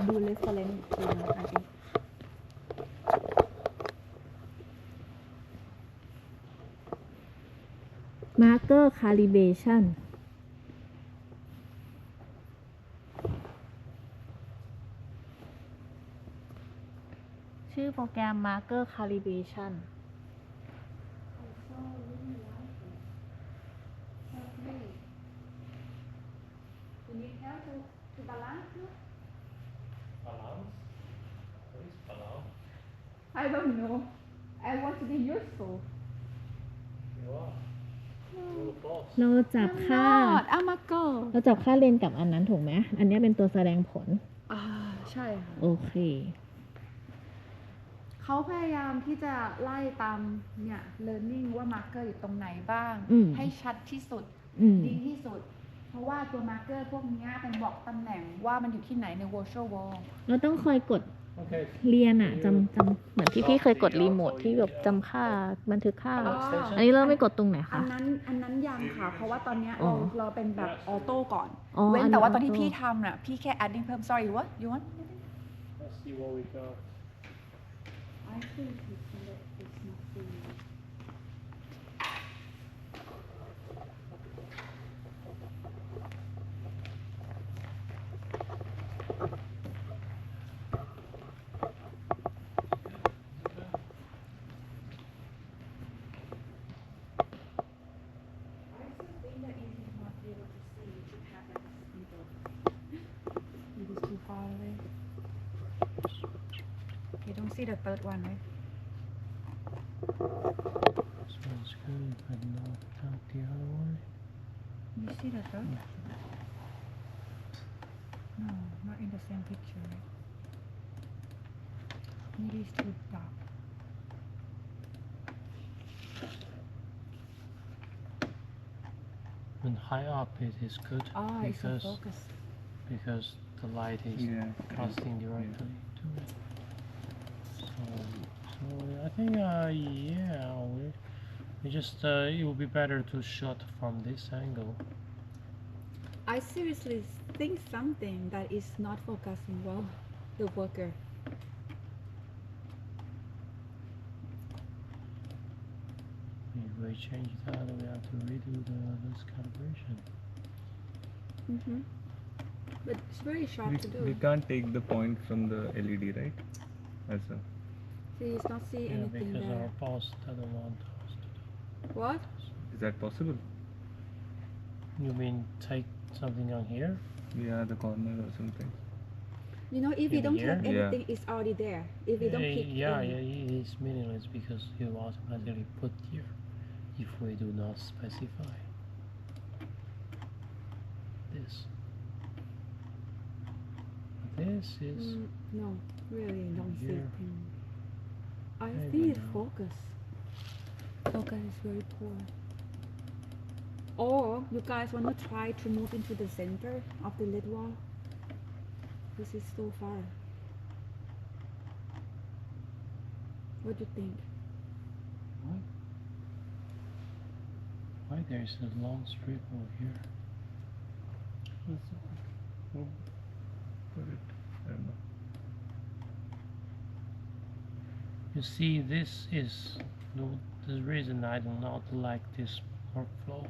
ดู reference ดูนะ I think marker calibration ชื่อโปรแกรม marker calibration You need help to balance it? Balance? What is balance? I don't know. I want to be useful. You are. You're the boss. เราจับ I'm ค่า not. I'm a girl. เราจับค่าเลนกับอันนั้นถูกไหม อันนี้เป็นตัวแสดงผล ใช่ค่ะ โอเค เขาพยายามที่จะไล่ตามเนี่ย learning ว่า marker อยู่ตรงไหนบ้าง อืม ให้ชัดที่สุด ดีที่สุด เพราะว่าตัว marker พวกเนี้ยเป็นบอกตำแหน่งว่ามันอยู่ที่ไหนใน virtual world เราต้องคอยกด Okay. เรียนอะจำเหมือนที่พี่เคยกดรีโมทที่แบบจำค่าบันทึกค่า อันนี้เราไม่กดตรงไหน อั คะ นนั้นยังค่ะ เพราะว่าตอนเนี้ย อ๋อ เราเป็นแบบออโต้ก่อน อ๋อ เว้น อันนี้ แต่ว่าตอนที่ auto พี่ทำน่ะ พี่แค่ adding เพิ่ม sorry what you want Let's see what we got. I think it's not doing it. I still think that you will not be able to see it happen either. It is too far away. You don't see the third one, right? This one's good, but not the other one. You see the third? No, not in the same picture, right? Maybe it's too dark. When high up it is good It's a because focus. the light is casting directly to it. So I think we just it would be better to shot from this angle. I seriously think something that is not focusing well, the worker. If we change that, we have to redo this calibration. But it's very sharp to We do. can't take the point from the LED, right? As a See, it's not see Yeah, anything because there. our boss doesn't want us to do. What? is that possible? You mean take something on here? Yeah, the corner or something. You know, if we Maybe don't here? take anything, it's already there. If we don't pick yeah, any. it is meaningless because you automatically put here if we do not specify this. This is No, really don't see Here. anything. I Maybe think it's now. focus. Focus is very poor. Or you guys want to try to move into the center of the lid wall? This is so far. What do you think? why there is a long strip over here. Put it, I don't know. You see, this is the reason I do not like this workflow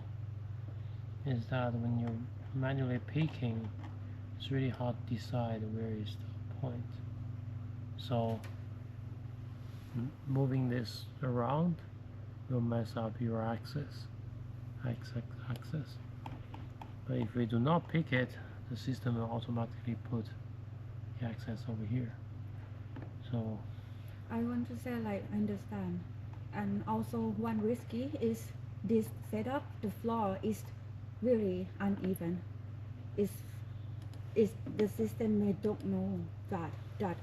is that when you're manually picking, it's really hard to decide where is the point. So moving this around will mess up your axis. But if we do not pick it, the system will automatically put the axis over here. So I want to say like understand, and also one risky is this setup. The floor is really uneven. Is the system may don't know that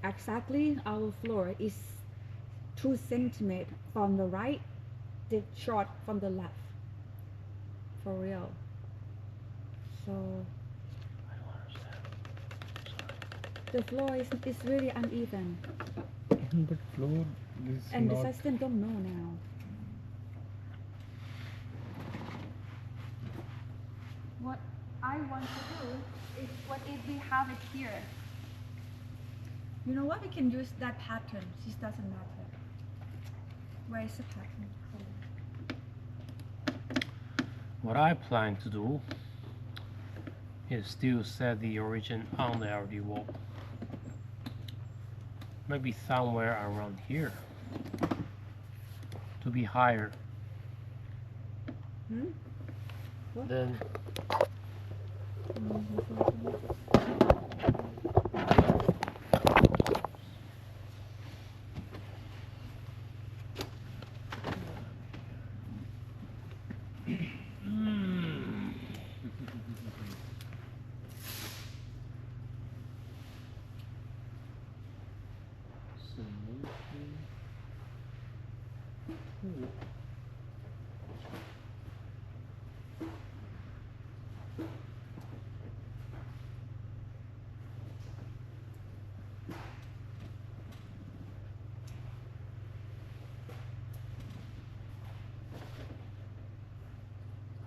exactly our floor is 2 centimeters from the right, the short from the left. For real. So I don't understand. Sorry. the floor is really uneven, But floor is and not. the system don't know now. What I want to do is, what if we have it here? You know what? We can use that pattern. This doesn't matter. Where is the pattern? What I plan to do is still set the origin on the LD wall. Maybe somewhere around here to be higher. Hmm? Then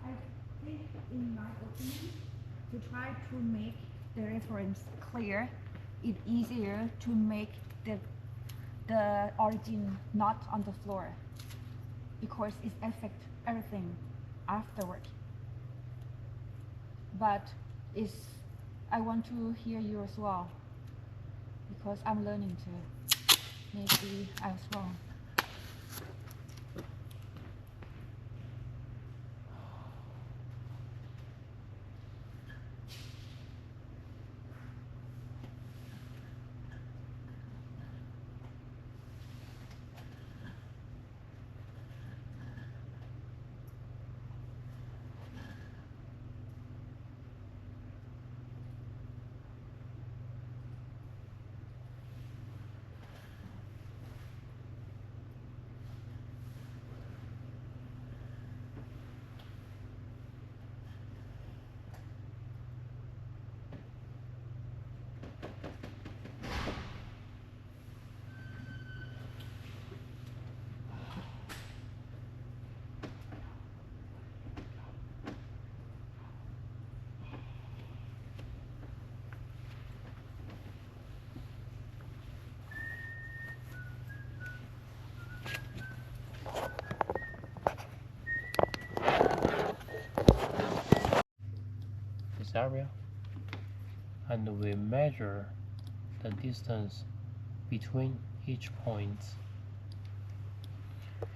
I think, in my opinion, to try to make the reference clear, it's easier to make the origin not on the floor because it affects everything afterward. But I want to hear you as well because I'm learning too. Maybe I was wrong. this area, and we measure the distance between each point,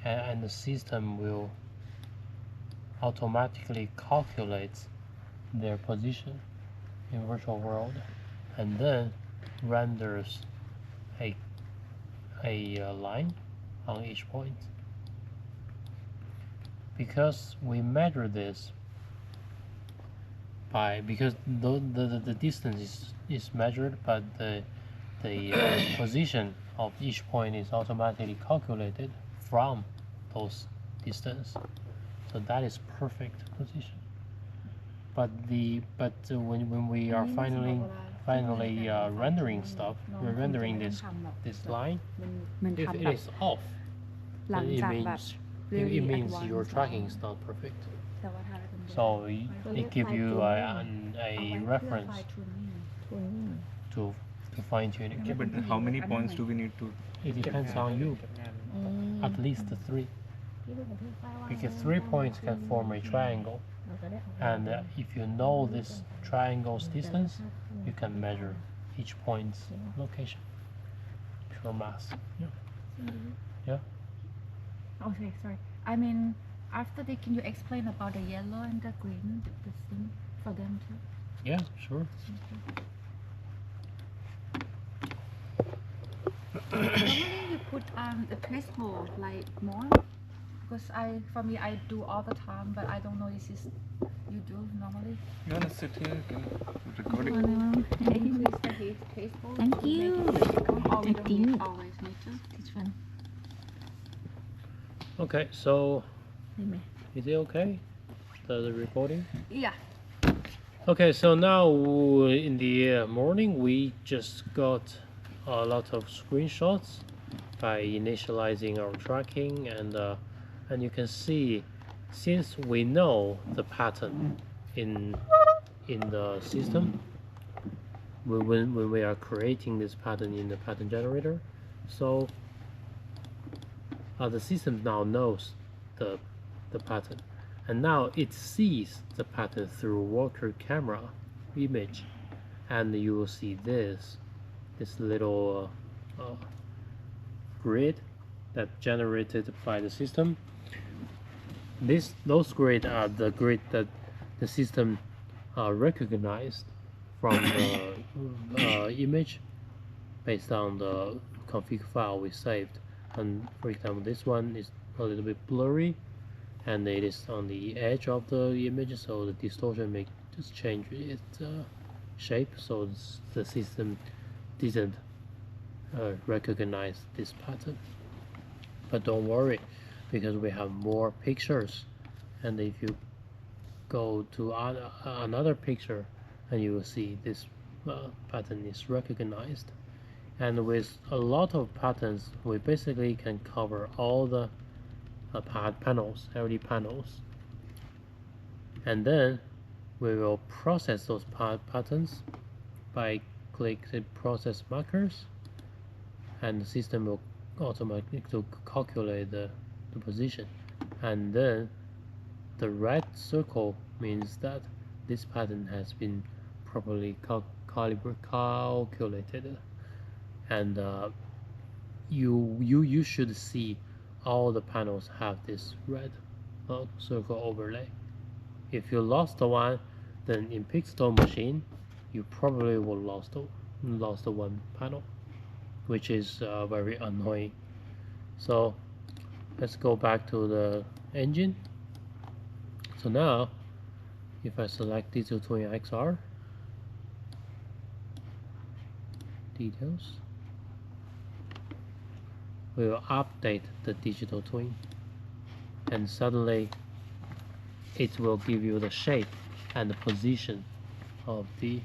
and the system will automatically calculate their position in virtual world and then renders a line on each point. Because we measure this because the distance is measured, but the position of each point is automatically calculated from those distance. So that is perfect position. But when we are finally rendering stuff, we're rendering this line. มัน If ทำ it แบบ is off, หลัง then จากแบบ it means your tracking is not perfect. So it gives you a reference to fine tuning. Okay, but how many points do we need to? It depends on you. At least 3. Because 3 points can form a triangle. And if you know this triangle's distance, you can measure each point's location. Pure math. Yeah. Okay, sorry. I mean, after that, can you explain about the yellow and the green, the thing for them too? Yeah, sure. Normally you put the traceable like more because for me I do all the time, but I don't know if this you do normally. You wanna sit here? Can record it? Can you please say it's traceable? Thank to make you. it traceable, or we Thank don't need you. always need to. This one Okay, so ได้ไหม is it okay? The recording? Yeah. Okay, so now in the morning we just got a lot of screenshots by initializing our tracking, and you can see, since we know the pattern in the system, when we are creating this pattern in the pattern generator. So the system now knows the pattern, and now it sees the pattern through worker camera image, and you will see this little grid that generated by the system. Those grids are the grid that the system recognized from the image based on the config file we saved. And for example, this one is a little bit blurry, and it is on the edge of the image, so the distortion may just change its shape, so the system didn't recognize this pattern. But don't worry, because we have more pictures, and if you go to another picture, and you will see this pattern is recognized. And with a lot of patterns, we basically can cover all the panels, LED panels, and then we will process those patterns by clicking process markers, and the system will automatically calculate the position, and then the red circle means that this pattern has been properly calculated, and you should see all the panels have this red circle overlay. If you lost the one, then in Pixel machine you probably will lost the one panel, which is very annoying. So let's go back to the engine. So now if I select digital twin XR details, we will update the digital twin, and suddenly it will give you the shape and the position of the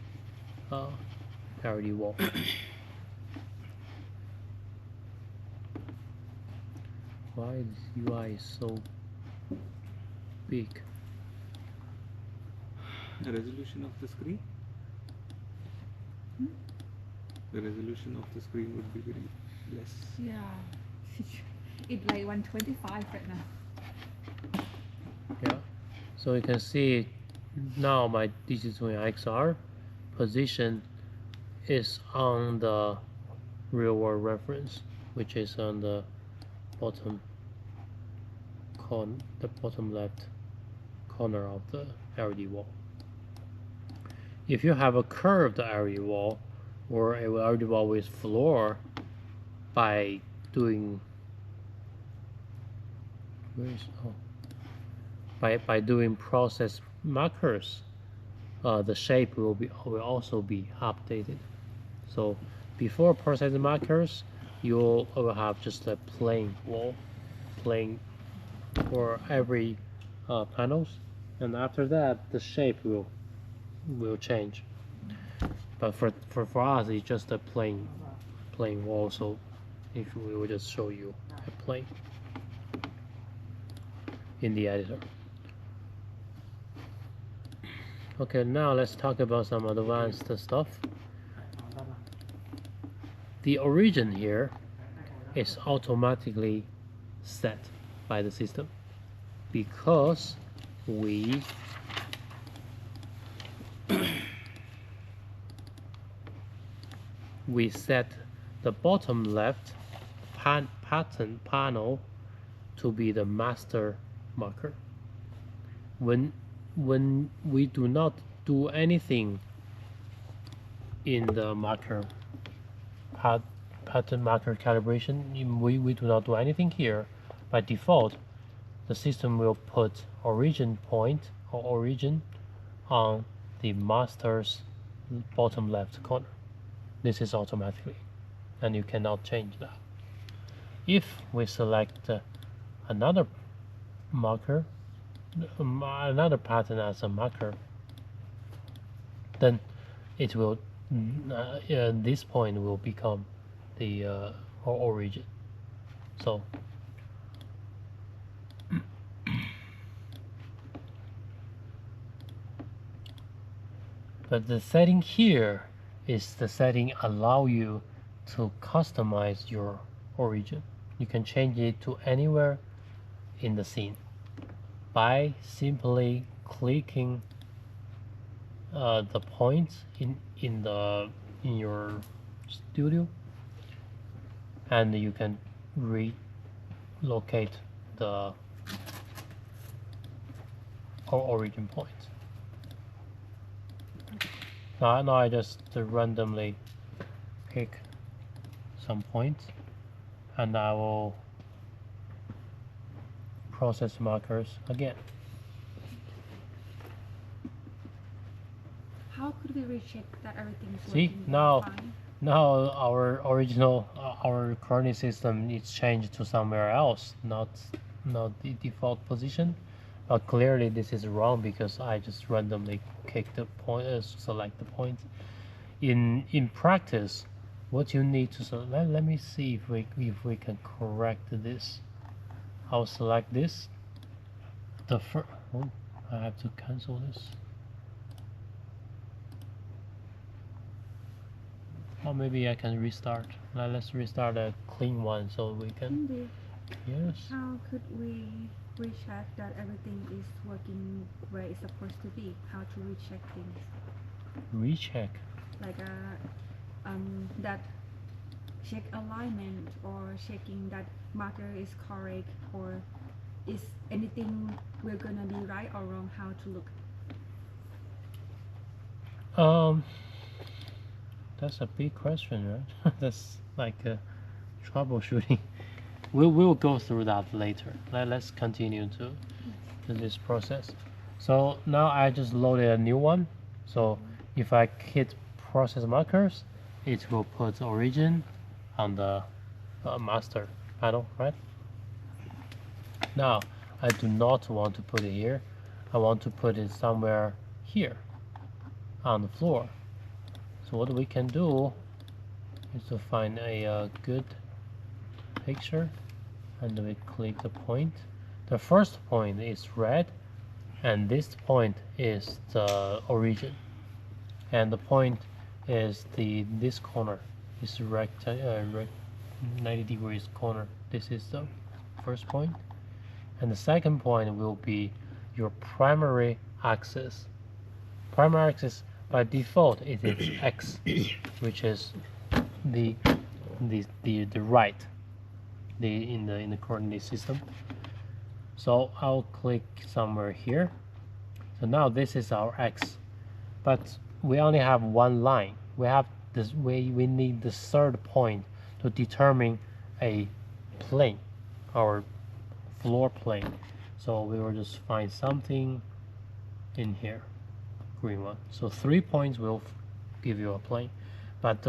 LED wall. Why this UI is so big? The resolution of the screen? The resolution of the screen would be very less. Yeah. It's like 125 right now. Yeah, so you can see now my digital twin XR position is on the real world reference, which is on the bottom left corner of the LED wall. If you have a curved LED wall or a LED wall with floor, by doing by doing process markers, the shape will also be updated. So before process markers, you will have just a plain wall, plain for every panels, and after that the shape will change. But for us, it's just a plain wall. So if we will just show you a plane in the editor. Okay, now let's talk about some advanced stuff. The origin here is automatically set by the system because we set the bottom left pattern panel to be the master marker. When we do not do anything in the marker pattern marker calibration, we do not do anything here. By default, the system will put origin point or origin on the master's bottom left corner. This is automatically, and you cannot change that. If we select another marker, another pattern as a marker, then it will this point will become the origin. So but the setting here is the setting allow you to customize your origin. You can change it to anywhere in the scene by simply clicking the points in your studio, and you can relocate the origin point. Now I just randomly pick some points, and I will process markers again. How could we recheck that everything is See, working now fine? now our original our coordinate system is changed to somewhere else, not the default position. But clearly this is wrong because I just randomly kick the point, select the point. In practice, what you need to select, let me see if we can correct this. I'll select this. I have to cancel this. Or maybe I can restart. Let's restart a clean one so we can. Indeed. Yes. How could we recheck that everything is working where it's supposed to be? How to recheck things? Recheck. Like that check alignment or checking that marker is correct, or is anything we're gonna be right or wrong? How to look? That's a big question, right? That's like troubleshooting. We'll go through that later. Let's continue to this process. So now I just loaded a new one. So if I hit process markers, it will put origin on the master panel, right? Now I do not want to put it here. I want to put it somewhere here on the floor. So what we can do is to find a good picture, and we click the point. The first point is red, and this point is the origin, and the point is this corner, this 90 degrees corner. This is the first point, and the second point will be your primary axis. Primary axis by default it is X, which is the right, in the coordinate system. So I'll click somewhere here. So now this is our X, but we only have one line. We have this. We need the third point to determine a plane, our floor plane. So we will just find something in here, green one. So 3 points will give you a plane, but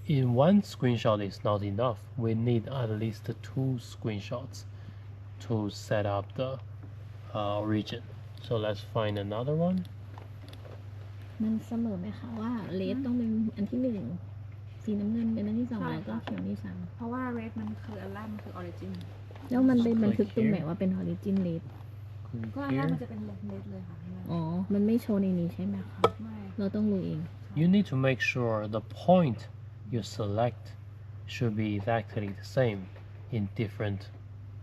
in one screenshot is not enough. We need at least 2 screenshots to set up the origin. So let's find another one. มันเสมอไหมคะว่าเลสต้องเป็นอันที่หนึ่งสีน้ำเงินเป็นอันที่สองแล้วก็เขียวที่สาม เพราะว่า red มันคืออันแรกมันคือ origin แล้วมันไปบันทึกตรงไหนว่าเป็นออริจินเลส Click ก็อันแรก here. มันจะเป็น red เลยค่ะข้างล่าง อ๋อ มันไม่โชว์ในนี้ใช่ไหมคะ ไม่ เราต้องรู้เอง You need to make sure the point you select should be exactly the same in different ใช่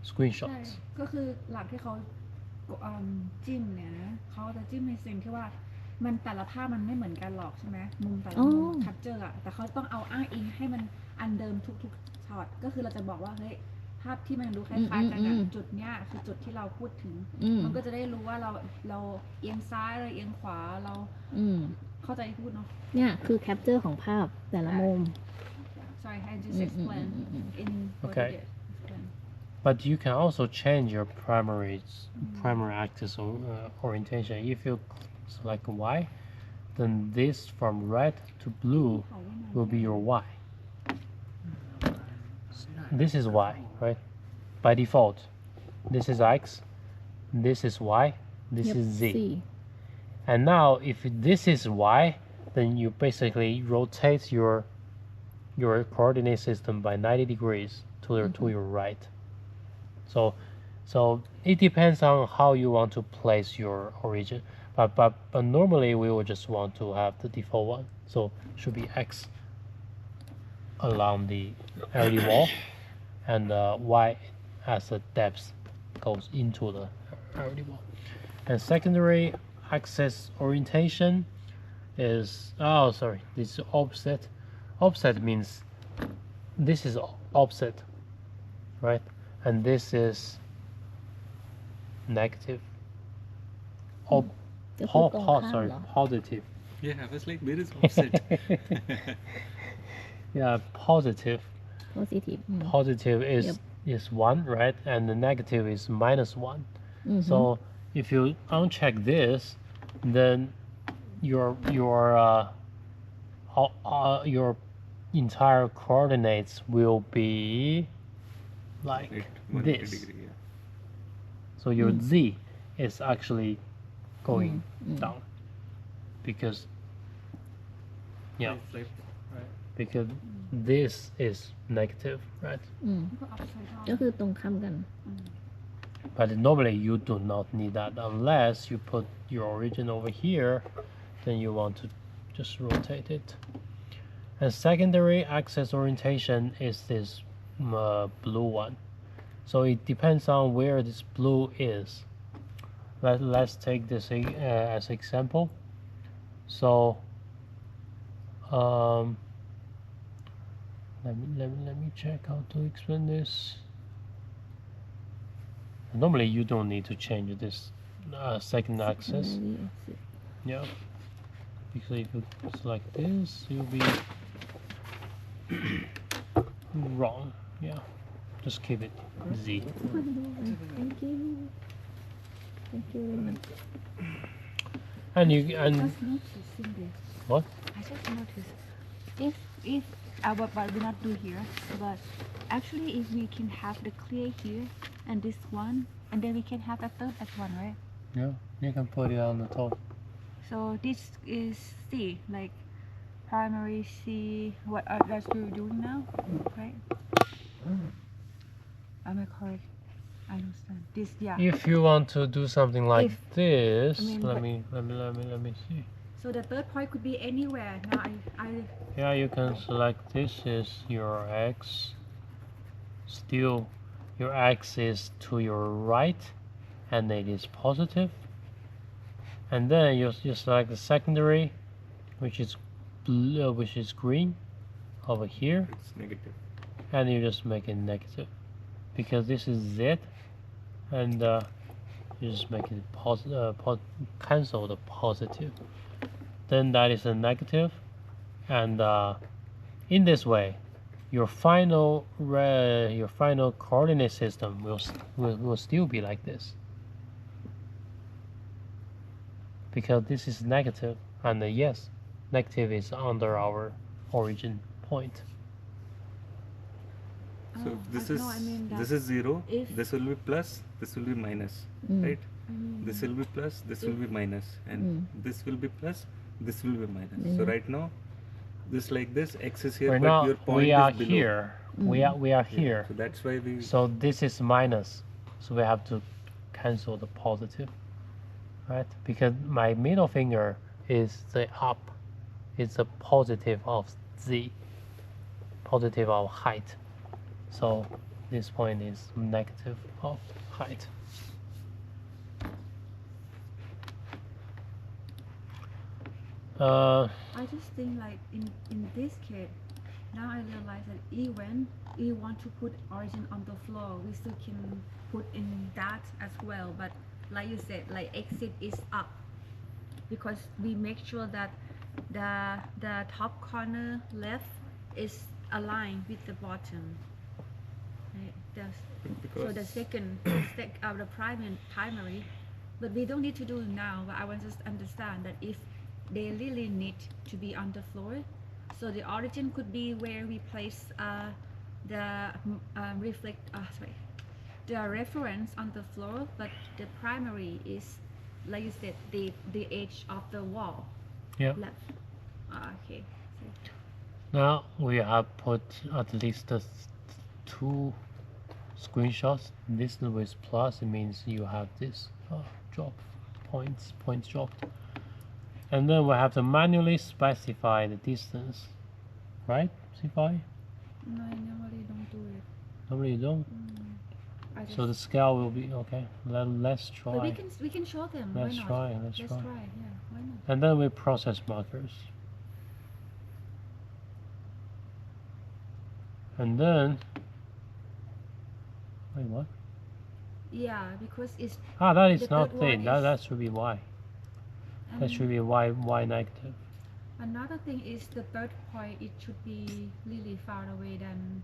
screenshots. ก็คือหลักที่เขาจิ้มเนี่ยนะเขาจะจิ้มในสิ่งที่ว่ามันแต่ละภาพมันไม่เหมือนกันหรอกใช่ไหมมุมแต่ละมุม capture อะแต่เขาต้องเอาอ้างอิงให้มันอันเดิมทุกๆช็อตก็คือเราจะบอกว่าเฮ้ยภาพที่มันดูคล้ายๆกันอะจุดเนี้ยคือจุดที่เราพูดถึง มันก็จะได้รู้ว่าเราเอียงซ้ายเราเอียงขวาเรา อืม เข้าใจที่พูดเนาะ เนี่ยคือแคปเจอร์ของภาพแต่ละมุม sorry I just explain in Okay. explain. But you can also change your primary axis orientation. If you select Y, then this from red to blue will be your Y. This is Y, right? By default, this is X, this is Y, this is Z. And now if this is Y, then you basically rotate your coordinate system by 90 degrees to your right. So it depends on how you want to place your origin, but normally we will just want to have the default one. So should be X along the LED wall, and Y as the depth goes into the LED wall. And secondary axis orientation is, oh sorry, this is offset. Offset means this is offset, right? And this is negative. ก็คือตรงข้าม Sorry, เหรอ positive. Yeah, I was like, where is offset? Yeah, positive. positive Positive is Yep. is 1, right? And the negative is -1. So if you uncheck this, then your entire coordinates will be like Right, 180 this. degree, yeah. So your z is actually going down because yeah, Flip, right. because this is negative, right? ก็ upside down ก็คือตรงข้ามกัน But normally you do not need that unless you put your origin over here, then you want to just rotate it. And secondary axis orientation is this blue one. So it depends on where this blue is. Let's take this as example. So let me check how to explain this. Normally you don't need to change this second axis. Secondary axis. Yeah, because if you select this, you'll be wrong. Yeah, just keep it Z. thank you thank you very much And you just and noticing this what? I just noticed if but we not do here, but actually if we can have the clear here and this one, and then we can have a third as one, right? Yeah, you can put it on the top. So this is C, like primary C, what that's what we're doing now, right? Am I correct? I understand this, yeah. If you want to do something like If- this, I mean, let me see. So the third point could be anywhere. Now I Yeah, you can select this is your X. Still, your X is to your right, and it is positive. And then you select the secondary, which is blue, which is green, over here, It's negative. and you just make it negative, because this is Z, and you just make it cancel the positive. Then that is a negative, and in this way, your final coordinate system will still be like this, because this is negative, and yes, negative is under our origin point. So this is no, I mean that this is 0. if- This will be plus. This will be minus. Right. This will be plus. This will be minus, and this will be plus. This will be minus. So right now, this like this X is here, Right but now your point we is are below. here. We are here. So that's why we. So this is minus. So we have to cancel the positive, right? Because my middle finger is the up. It's a positive of Z, positive of height. So this point is negative of height. I just think like in this case, now I realize that even we want to put origin on the floor, we still can put in that as well. But like you said, like exit is up, because we make sure that the top corner left is aligned with the bottom. Right? So the second, the primary, but we don't need to do it now. But I want to understand that if they really need to be on the floor, so the origin could be where we place the the reference on the floor, but the primary is, like you said, the edge of the wall. Yeah. Left. Okay. Now we have put at least 2 screenshots. This with plus, it means you have this drop points dropped. And then we have to manually specify the distance, right? Specify? No, I normally don't do it. Normally you don't. I just, So the scale will be okay. Let's try. but we can show them. Let's Why not? try. Let's Let's try. try. Yeah, why not? And then we process markers. And then, wait, what? Yeah, because it's That is the not third one thing. That is- should be y. That and should be y negative. another thing is the third point. It should be really far away than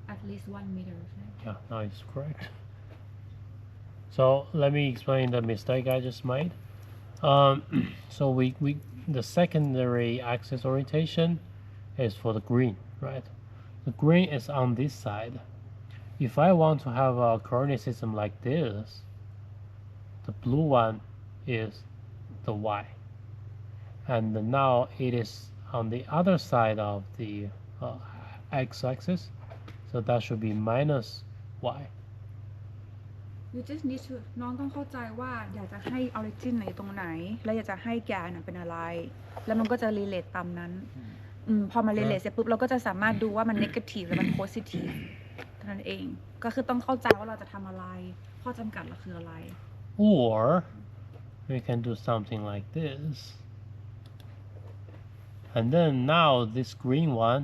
at least 1 meter. Right? Yeah, now it's correct. So let me explain the mistake I just made. So we the secondary axis orientation is for the green, right? The green is on this side. If I want to have a coordinate system like this, the blue one is the y, and now it is on the other side of the x-axis, so that should be minus y. You just need to น้องต้องเข้าใจว่าอยากจะให้ origin ไหนตรงไหน แล้วอยากจะให้แกนเป็นอะไร แล้วมันก็จะ relate ตามนั้นพอมา relate เสร็จปุ๊บเราก็จะสามารถดูว่ามัน negative หรือมัน positive เท่านั้นเอง ก็คือต้องเข้าใจว่าเราจะทำอะไร ข้อจำกัดเราคืออะไร Or we can do something like this. And then now this green one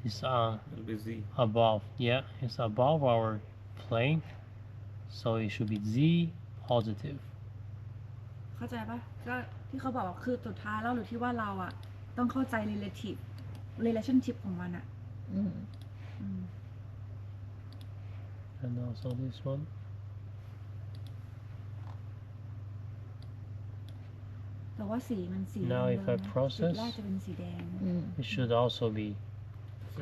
is Will be z. above. Yeah, it's above our plane. So it should be z positive. เข้าใจปะก็ที่เขาบอกว่าคือสุดท้ายแล้วหรือที่ว่าเราอะต้องเข้าใจ relationship ของมันอะ อืม And also this one. แต่ว่าสีมันสี Now if I จุด process แรกจะเป็นสีแดง it should also be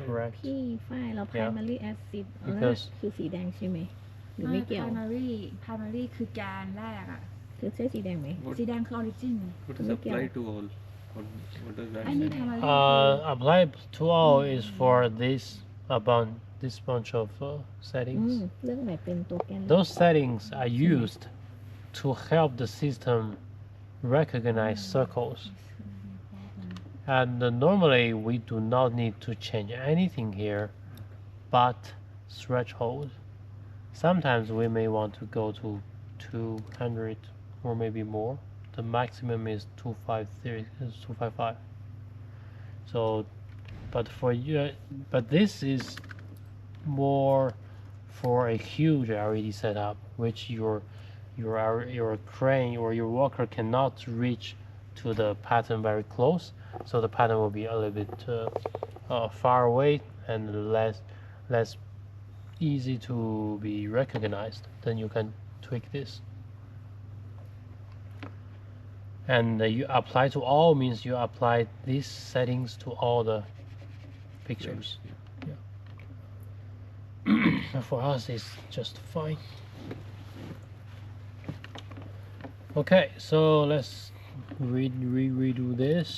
correct. พี่ฝ้ายเรา primary acid Because คือสีแดงใช่ไหมหรือไม่เกี่ยว primary คือแกนแรกอะ คือใช่สีแดงไหม What, สีแดงคือ origin what is apply to all? What does that อันนี้ mean? primary Apply to all is for this bunch of อื settings. มเรื่องไหนเป็นตัวแกน Those settings are used to help the system recognize circles. And normally we do not need to change anything here but threshold. Sometimes we may want to go to 200 or maybe more. The maximum is 255. So, but for you, but this is more for a huge LED setup, which your crane or your walker cannot reach to the pattern very close. So the pattern will be a little bit far away and less easy to be recognized. Then you can tweak this. And you apply to all means you apply these settings to all the pictures. Yeah. For us, it's just fine. Okay, so let's redo this.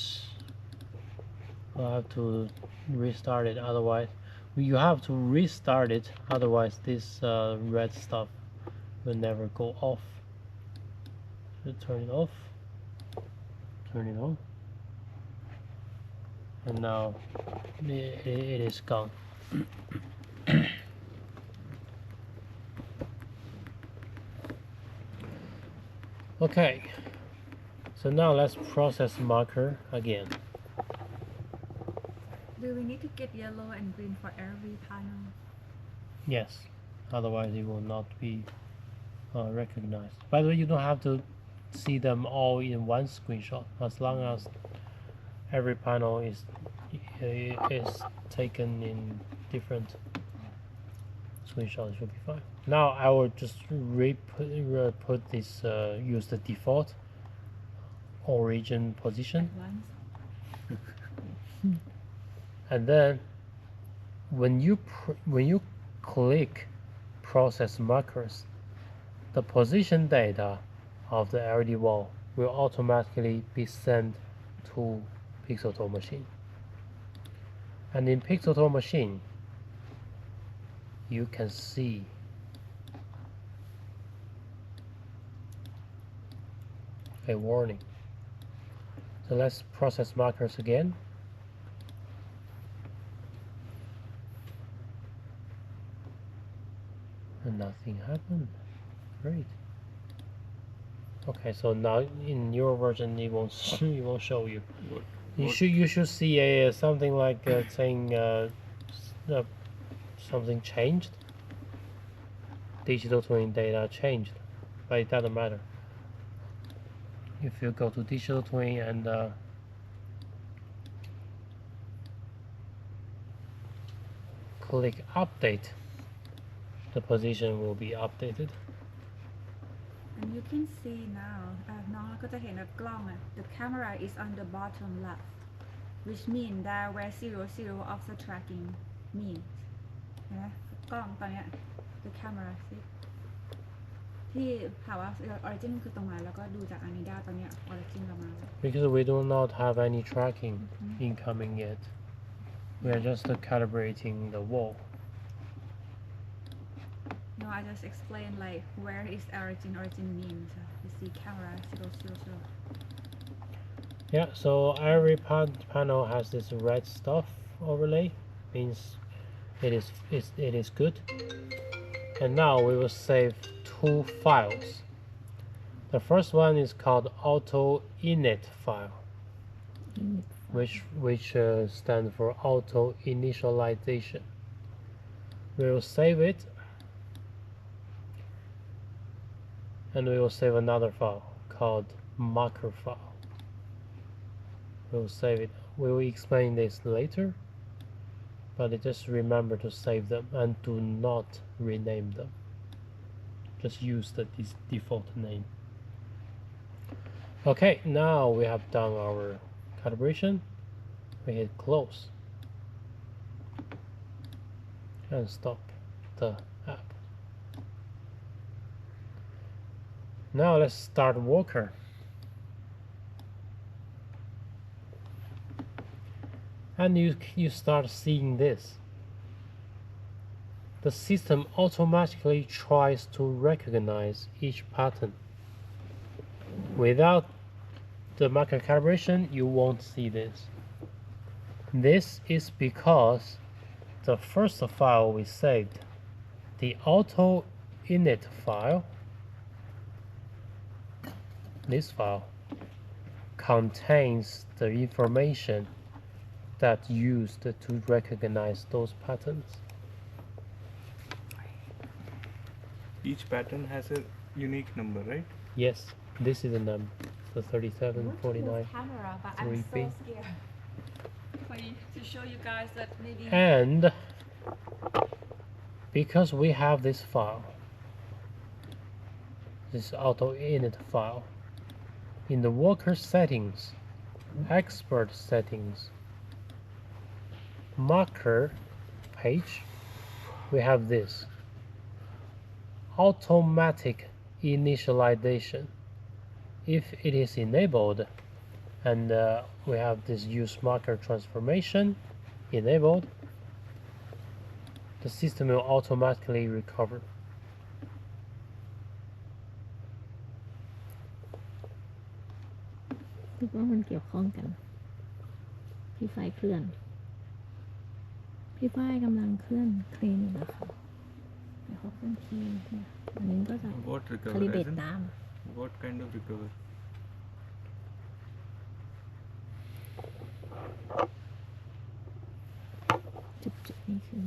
I'll have to restart it, otherwise you have to restart it, otherwise this red stuff will never go off. So turn it off, turn it on, and now it is gone. Okay, so now let's process marker again. Do we need to get yellow and green for every panel? Yes, otherwise it will not be recognized. By the way, you don't have to see them all in one screenshot, as long as every panel is taken in different screenshots, it should be fine. Now I will just put this, use the default origin position, Once. and then when you click process markers, the position data of the LED wall will automatically be sent to Pixel machine. And in Pixel machine, you can see a warning. So let's process markers again. And nothing happened. Great. Okay, so now in your version it won't it won't show you. You should see a something like saying something changed. Digital twin data changed, but it doesn't matter. If you go to digital twin and click update, the position will be updated. And you can see now น้องก็จะเห็นแบบกล้องอะ the camera is on the bottom left which means that where 00 of the tracking means เห็นไหมกล้องตอนเนี้ย the camera สิที่ถามว่า origin คือตรงไหนแล้วก็ดูจากอันนี้ได้ตอนเนี้ย origin ประมาณ Because we do not have any tracking incoming yet. We are just calibrating the wall. No, I just explain like where is origin means. You see camera 000. Yeah, so every panel has this red stuff overlay, means it is good. And now we will save two files. The first one is called auto init file, which stands for auto initialization. We will save it, and we will save another file called marker file. We will save it. We will explain this later, but just remember to save them and do not rename them. Just use the default name. Okay, now we have done our calibration. We hit close and stop the app. Now let's start Walker. And you start seeing this. The system automatically tries to recognize each pattern. Without the marker calibration, you won't see this. This is because the first file we saved, the auto init file, this file contains the information that used to recognize those patterns. Each pattern has a unique number, right? Yes, this is the number, the 37, 49. Camera, but I'm 3B. so scared to show you guys that maybe. And because we have this file, this auto init file, in the worker settings, expert settings, marker page, we have this automatic initialization. If it is enabled, and we have this use marker transformation enabled, the system will automatically recover. คิดว่ามันเกี่ยวข้องกันพี่ฝ้ายเคลื่อนพี่ฝ้ายกำลังเคลื่อนเครนอยู่นะคะเดี๋ยวเขาเคลื่อนที่เนี่ยอันนี้ก็จะ What recover? คาลิเบรต as in ตาม What kind of recover? จุดนี้คือ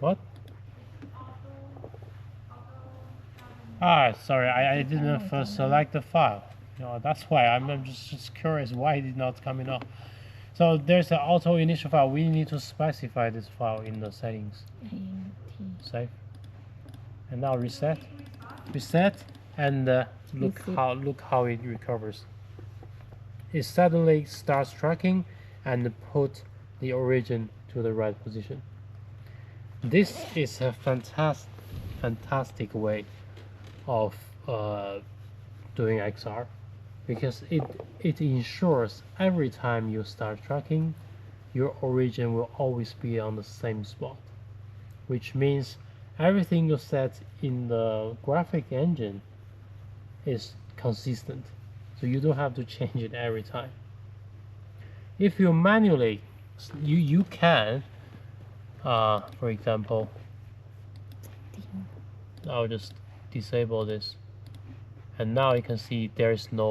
What? Sorry, I didn't first select the file. That's why I'm just curious why it is not coming up. So there's an auto initial file. We need to specify this file in the settings. ไอ้ที่ Save. And now reset. Reset, and look how it recovers. It suddenly starts tracking and put the origin to the right position. This is a fantastic way of doing XR, because it ensures every time you start tracking, your origin will always be on the same spot. which means everything you set in the graphic engine is consistent, so you don't have to change it every time. If you manually, you can, for example, I'll just disable this, and now you can see there is no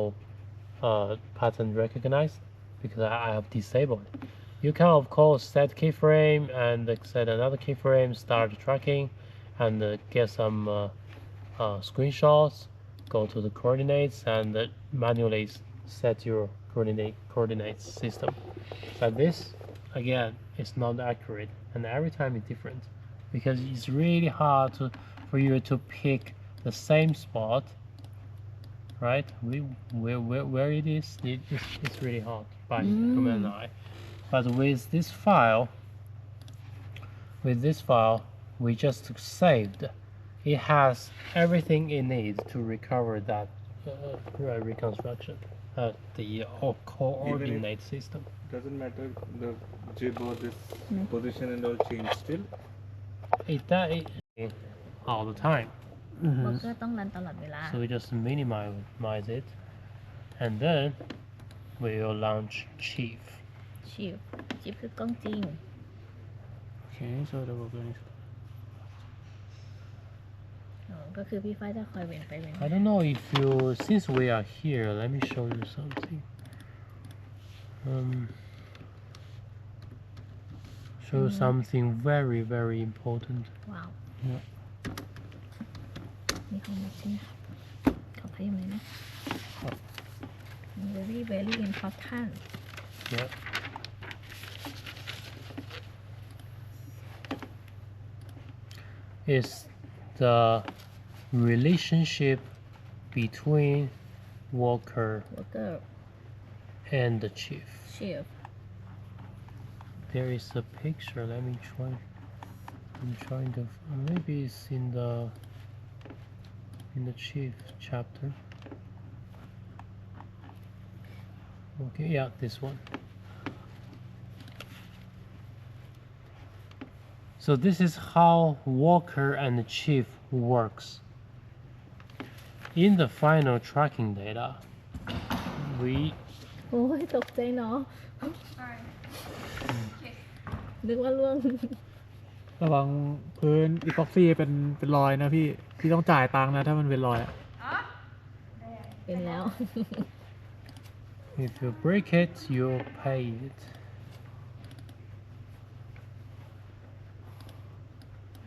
pattern recognized because I have disabled it. You can of course set keyframe and set another keyframe, start tracking, and get some screenshots, go to the coordinates and manually set your coordinates system. But this again is not accurate, and every time it's different because it's really hard for you to pick the same spot, right? Where it is, it's really hard by Command I. But with this file, we just saved. It has everything it needs to recover that reconstruction, the coordinate system. Doesn't matter the jib or this position and all change still. It all the time. วอลเกอร์ต้องรันตลอดเวลา So we just minimize it, and then we will launch Chief. ชิปคือกล้องจริง Okay, so the worker is ก็คือพี่ฝ้ายจะคอยเว้นไปเว้น I don't know if you, since we are here, let me show you something. Show something very, very important. ว้าว Yeah. มีของแบบนี้ขอพยายามเลยนะ very very important Yeah. It's the relationship between worker วอลเกอร์ and the chief. ชิป There is a picture. Let me try. I'm trying to. Maybe it's in the chief chapter. Okay, yeah, this one. So this is how worker and the chief works. In the final tracking data, we โอ้ยตกใจเนาะนึกว่าล่วง ระวังพื้นอีพ็อกซี่เป็นรอยนะพี่ต้องจ่ายตังค์นะถ้ามันเป็นรอยอะ เป็นแล้ว if you break it, you pay it.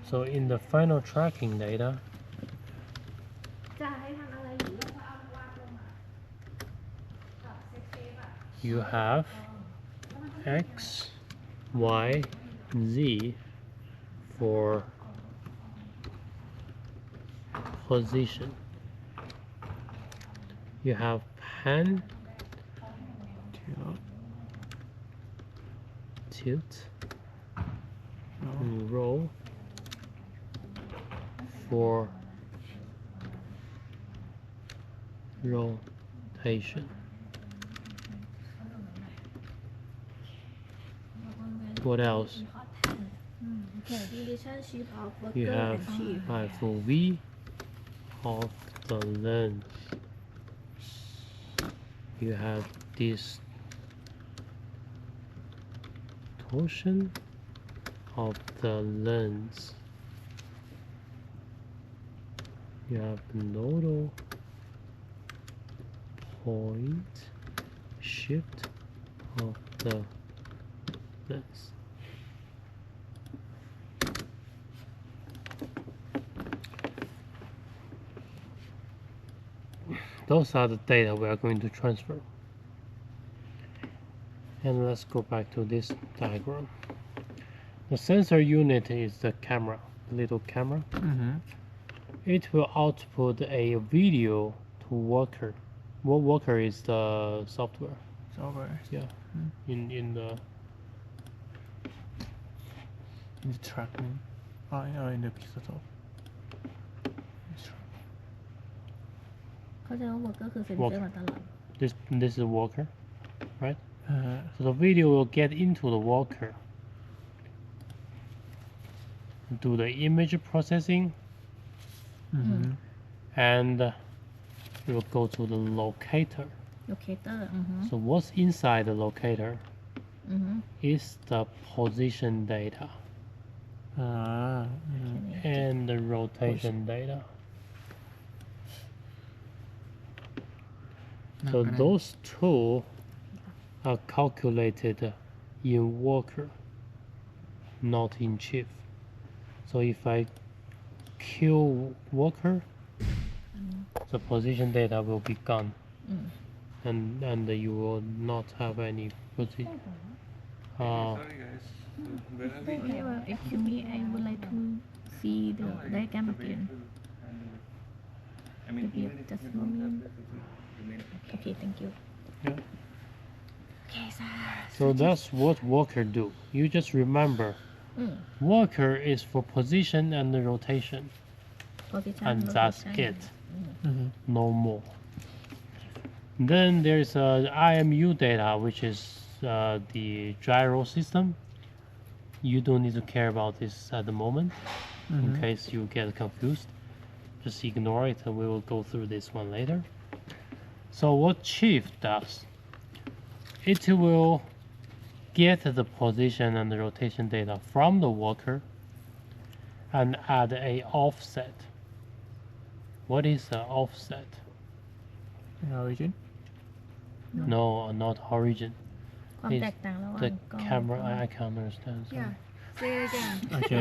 So in the final tracking data, จะให้ทำอะไรอยู่ you have X, Y, Z for position. You have pan, tilt, and roll for rotation. What else? relationship of You worker have and chief for V of the lens. You have this torsion of the lens. You have nodal point shift of the lens. Those are the data we are going to transfer. And let's go back to this diagram. The sensor unit is the camera, the little camera. It will output a video to worker. What worker is the software? software Yeah. In the in the tracking in the pixel เข้าใจว่า worker คือเซนเซอร์มาตลอด this is worker, right? So the video will get into the worker, do the image processing, อือฮึ and we will go to the locator. locator So what's inside the locator อือฮึ is the position data อ่าอืม and the rotation data. So Okay. those two are calculated in worker, not in chief. So if I kill worker, the position data will be gone, and you will not have any position. Sorry guys. So where are we? Okay, well, excuse me, I would like to see the diagram again. I mean, Maybe even if just you don't have moment. this, it will remain. Okay, thank you. Yeah. Okay, sir. So that's what worker do. You just remember, worker is for position and the rotation, Position, and that's rotation. it. อือฮึ No more. Then there's IMU data, which is the gyro system. You don't need to care about this at the moment, in case you get confused. Just ignore it, and we will go through this one later. So what Chief does, it will get the position and the rotation data from the worker and add a offset. What is the offset? origin No, not origin. ความ It's แตกต่างระหว่าง the กล้อง camera. I can't understand. Sorry. Yeah. Say it again. โอเค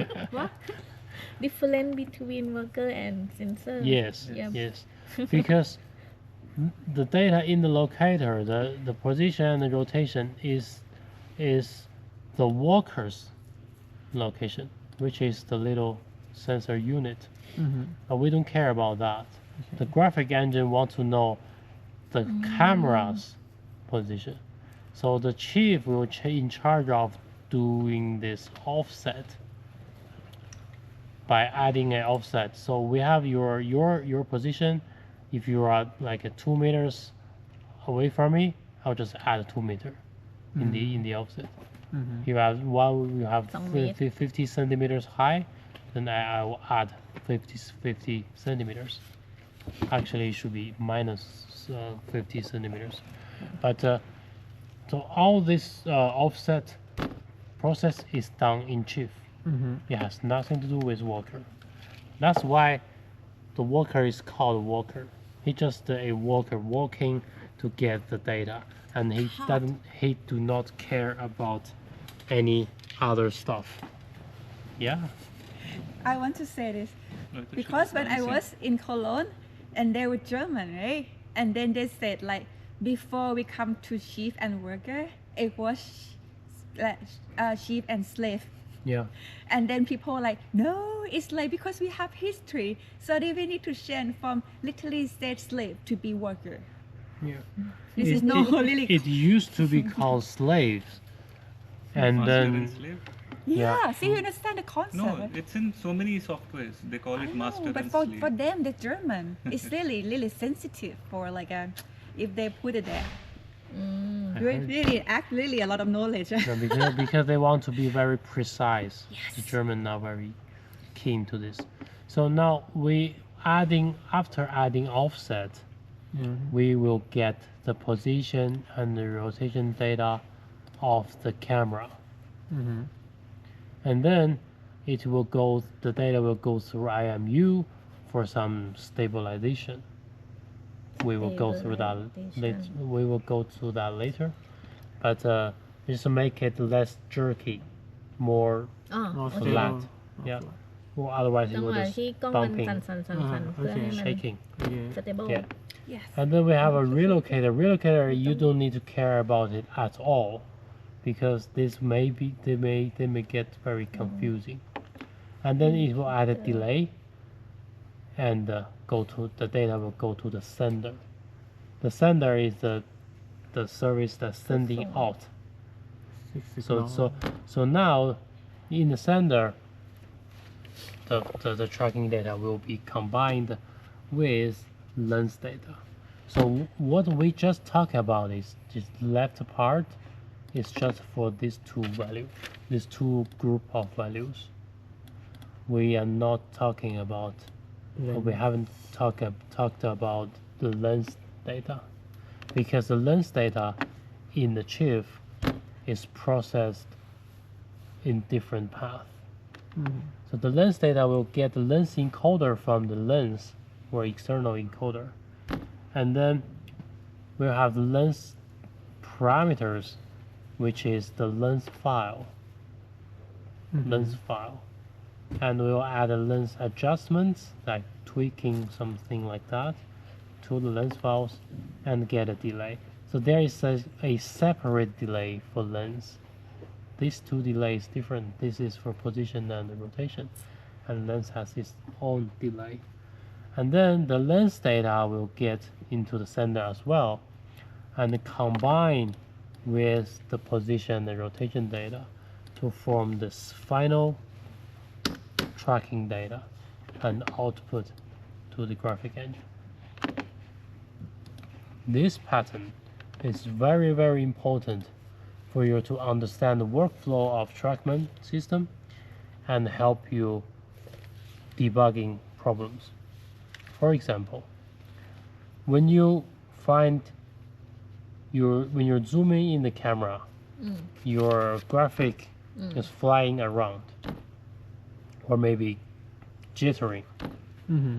difference between worker and sensor. Yes, Yeah. yes. Because the data in the locator, the position and the rotation is the worker's location, which is the little sensor unit. อือฮึ But we don't care about that. The graphic engine wants to know the camera's position. So the chief will in charge of doing this offset by adding an offset. So we have your position. If you are like 2 meters away from me, I'll just add 2 meter in the offset. อือฮึ If you have 2 meter. 50 centimeters high, then I will add 50 centimeters. Actually, it should be minus 50 centimeters. But so all this offset process is done in chief. อือฮึ It has nothing to do with worker. That's why the worker is called worker. He's just a worker working to get the data, and he do not care about any other stuff. Yeah. I want to say this No, it because should when be I same. was in Cologne and they were German, right? And then they said like before we come to chief and worker, it was chief and slave. Yeah. And then people were like, no, it's like because we have history, so they we need to change from literally state slave to be worker. Yeah. This is not really. It used to be called slaves, and Master then and slave? Yeah, see, you understand the concept. No, right? it's in so many softwares. They call I it know, master but and for, slave. for them, the German, it's really sensitive for like if they put it there. I Really, heard- really act really a lot of knowledge. No, because they want to be very precise. Yes. The German are very keen to this. So now after adding offset, อืม we will get the position and the rotation data of the camera, อือฮึ and then the data will go through IMU for some stabilization. We will go through that. Stabilization. We will go through that later, but just to make it less jerky, more อ๋อ อ๋อ โอเค flat. Yeah. Well, otherwise it จังห will วะ just ที่กล้องมัน bumping, สั่นๆเพื่อให้มัน shaking. โอเค stable Yeah. Yes. And then we have a relocator. Relocator, you don't need to care about it at all, because they may get very confusing. And then it will add a delay, and the data will go to the sender. The sender is the service that's sending out. So now in the sender, the tracking data will be combined with lens data. So what we just talked about is this left part is just for these two values, these two group of values. we are not talking about, or we haven't talked about the lens data, because the lens data in the chip is processed in different paths. So the lens data will get the lens encoder from the lens or external encoder, and then we'll have the lens parameters, which is the lens file. And we'll add a lens adjustments, like tweaking something like that, to the lens files and get a delay. So there is a separate delay for lens. These two delays different. This is for position and the rotation, and lens has its own delay. And then the lens data will get into the sender as well, and combine with the position and rotation data to form this final tracking data and output to the graphic engine. This pattern is very, very important for you to understand the workflow of TrackMan system and help you debugging problems. For example, when you find when you're zooming in the camera, your graphic is flying around or maybe jittering.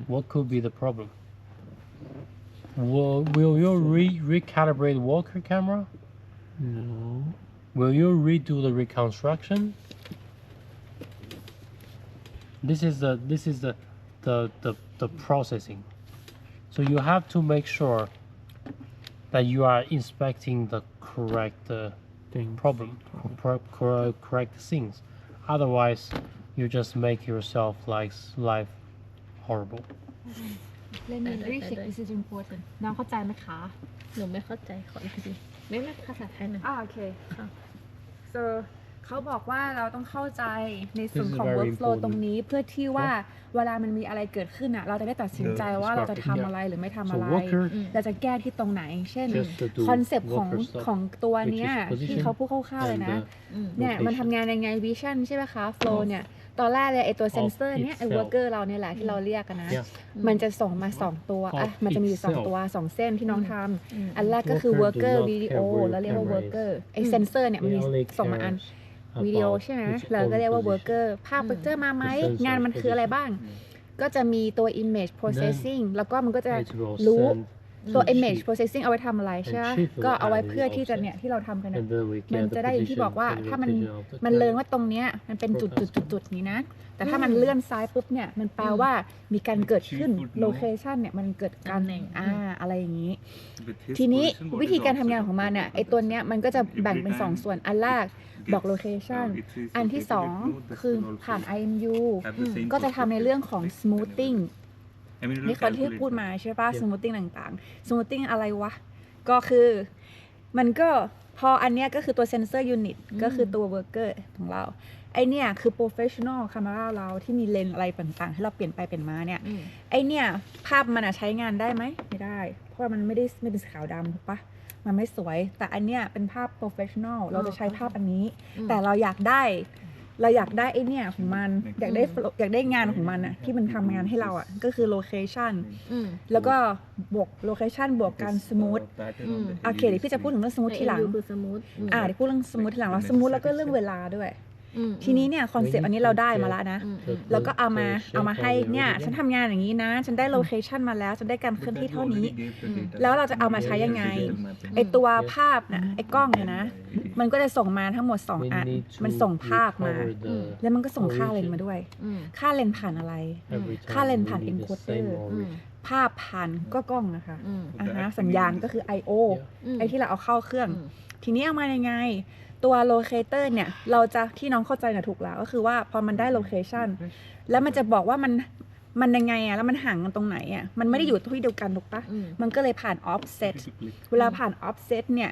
What could be the problem? Will you recalibrate Walker camera? No. Will you redo the reconstruction? This is the processing. So you have to make sure that you are inspecting the correct problem, correct things. Otherwise, you just make yourself life horrible. Let me recheck. This is important. น้องเข้าใจไหมคะ หนูไม่เข้าใจขออีกทีไม่ภาษาไทยนะ โอเค ค่ะ so เขาบอกว่าเราต้องเข้าใจในส่วนของ This is very workflow important. ตรงนี้เพื่อที่ว่าเวลามันมีอะไรเกิดขึ้นอ่ะเราจะได้ตัดสินใจว่าเราจะทำอะไรหรือไม่ทำ So อะไร Walker เราจะแก้ที่ตรงไหน เช่น just to do คอนเซปต์ของ Walker stuff, ของตัว which เนี้ย is position ที่เขาพูดคร่าวๆเลยนะ and เนี่ยมัน location ทำงานยังไง vision ใช่ไหมคะ flow เนี่ยตอนแรกเลยไอตัวเซนเซอร์เนี่ยไอ itself worker เราเนี่ยแหละที่เราเรียกกันนะ Yeah. มันจะส่งมา2ตัวอ่ะ Of มันจะมีอยู่2 itself ตัว2 เส้นที่น้องทำอันแรกก็คือ Worker worker do not video care where แล้วเรียกว่า camera is. worker ไอเซนเซอร์เนี่ยมัน It มี only ส่งมาอัน cares วิดีโอ about ใช่ไหม its เราก็ own เรียกว่า position. worker ภาพ picture มาไหม The sensor งานมันคืออะไร position. บ้าง ก็จะมีตัว image processing แล้วก็มันก็จะ It will รู้ send ตัว to image chip, processing เอาไว้ทำอะไรใช่ไหม and chip will ก็เอาไว้ add the เพื่อที่จะ offset. เนี่ยที่เราทำกันนะ And then we มัน get จะ the ได้อย่างที่ position บอกว่า and ถ้ามัน rotation of the มันเลิง camera. ว่าตรงเนี้ยมันเป็นจุด Broadcast. นี้นะ แต่ถ้ามันเลื่อนซ้ายปุ๊บเนี่ยมันแปลว่ามีการเกิดขึ้น location เนี่ยมันเกิดการ ตำแหน่ง อะไรอย่างนี้ With his ทีนี้ position, what วิ is ธี the การทำงาน offset? ของมันเนี่ยไอตัวเนี้ยมันก็จะแบ่งเป็น 2 ส่วนอันแรกบอก location อันที่ 2 คือผ่าน IMU Have the same ก็จะทำในเรื่องของ perspective, smoothing I mean, it will นี่คนที่ calculate พูดมา that. ใช่ป่ะ Yeah. smoothing ต่างๆ smoothing อะไรวะ ก็คือมันก็พออันเนี้ยก็คือตัว sensor unit ก็คือตัว worker ของเรา ไอเนี่ยคือ professional camera เราที่มีเลนส์อะไรต่างๆให้เราเปลี่ยนไปเปลี่ยนมาเนี่ย ไอเนี่ยภาพมันใช้งานได้ไหมไม่ได้ เพราะว่ามันไม่เป็นสีขาวดำถูกปะมันไม่สวย แต่อันเนี้ยเป็นภาพ professional เราจะใช้ภาพอันนี้ แต่เราอยากได้ไอเนี่ยของมันอยากได้งานของมันอะที่มันทำงานให้เราอะก็คือ location แล้วก็บวก location บวกการ smooth โอเคเดี๋ยวพี่จะพูดถึงเรื่อง smooth ทีหลัง คือสมูท เดี๋ยวพูดเรื่อง smooth ทีหลังแล้ว smooth แล้วก็เรื่องเวลาด้วย ทีนี้เนี่ยคอนเซปต์อันนี้เราได้มาแล้วนะ แล้วก็เอามาให้เนี่ยฉันทำงานอย่างนี้นะ ฉันได้โลเคชันมาแล้วฉันได้การเคลื่อนที่เท่านี้ แล้วเราจะเอามาใช้ยังไง ไอตัวภาพนะไอกล้องเนี่ยนะ มันก็จะส่งมาทั้งหมด2 We อัน need มันส่ง to ภาพมา recover the แล้วมันก็ส่งค่าเลนส์มาด้วย ค่าเลนส์ผ่านอะไร every ค่าเลน time ส์ผ่าน we need the encoder same origin. ภาพผ่านก็กล้องนะคะสัญญาณก็คือ I/O ไอที่เราเอาเข้าเครื่อง ทีนี้เอามายังไง ตัวโลเคเตอร์เนี่ยเราจะที่น้องเข้าใจนะถูกแล้วก็คือว่าพอมันได้โลเคชันแล้วมันจะบอกว่ามันยังไงอะแล้วมันห่างกันตรงไหนอะมันไม่ได้อยู่ที่เดียวกันถูกปะมันก็เลยผ่าน offset เวลาผ่าน offset เนี่ย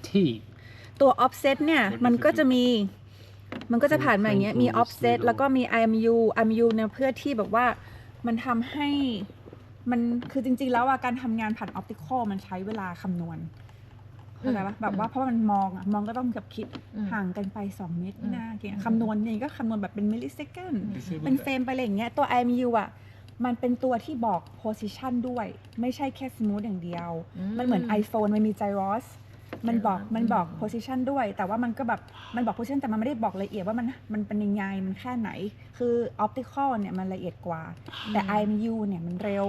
T ตัว offset เนี่ยมันก็จะผ่านมาอย่างเงี้ยมี offset แล้วก็มี IMU เนี่ยเพื่อที่แบบว่ามันทำให้มันคือจริงๆแล้วการทำงานผ่าน optical มันใช้เวลาคำนวณ เข้าใจปะแบบว่าเพราะมันมองก็ต้องกับคิดห่างกันไป2 เมตรนี่นะเก่งคำนวณนี่ก็คำนวณแบบเป็นมิลลิเซคันด์เป็นเฟรมไปอะไรอย่างเงี้ยตัว IMU อ่ะมันเป็นตัวที่บอก position ด้วยไม่ใช่แค่ smooth อย่างเดียวมันเหมือน iPhone มันมี gyros มันบอก position ด้วยแต่ว่ามันก็แบบมันบอก position แต่มันไม่ได้บอกละเอียดว่ามันเป็นยังไงมันแค่ไหนคือ optical เนี่ยมันละเอียดกว่าแต่ IMU เนี่ยมันเร็ว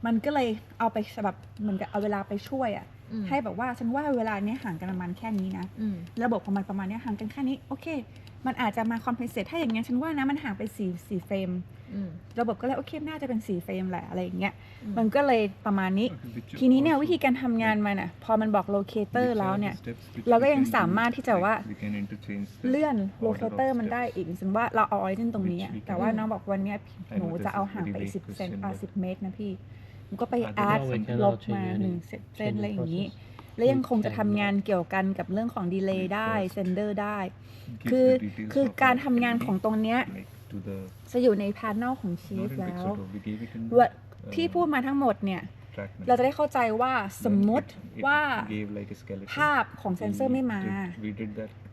มันก็เลยเอาไปแบบเหมือนกับเอาเวลาไปช่วยอ่ะให้แบบว่าฉันว่าเวลาเนี้ยห่างกันประมาณแค่นี้นะระบบของมันประมาณเนี้ยห่างกันแค่นี้โอเคมันอาจจะมา compensate ถ้าอย่างเงี้ยฉันว่านะมันห่างไป4 เฟรมระบบก็เลยโอเคน่าจะเป็น4 เฟรมแหละอะไรอย่างเงี้ยมันก็เลยประมาณนี้ทีนี้เนี่ยวิธีการทำงานมันอ่ะพอมันบอก locator แล้วเนี่ยเราก็ยังสามารถที่จะว่าเลื่อน locator มันได้อีกสมมติว่าเราเอา origin ตรงนี้แต่ว่าน้องบอกวันเนี้ยหนูจะเอาห่างไปอีก10 เมตรนะพี่มันก็ไป add ลบมา1 เซนอะไรอย่างนี้แล้วยังคงจะทำงานเกี่ยวกันกับเรื่องของ delay ได้ sender ได้คือการทำงานของตรงเนี้ยจะอยู่ใน panel ของ chief แล้วที่พูดมาทั้งหมดเนี่ยเราจะได้เข้าใจว่าสมมุติว่าภาพของเซนเซอร์ไม่มา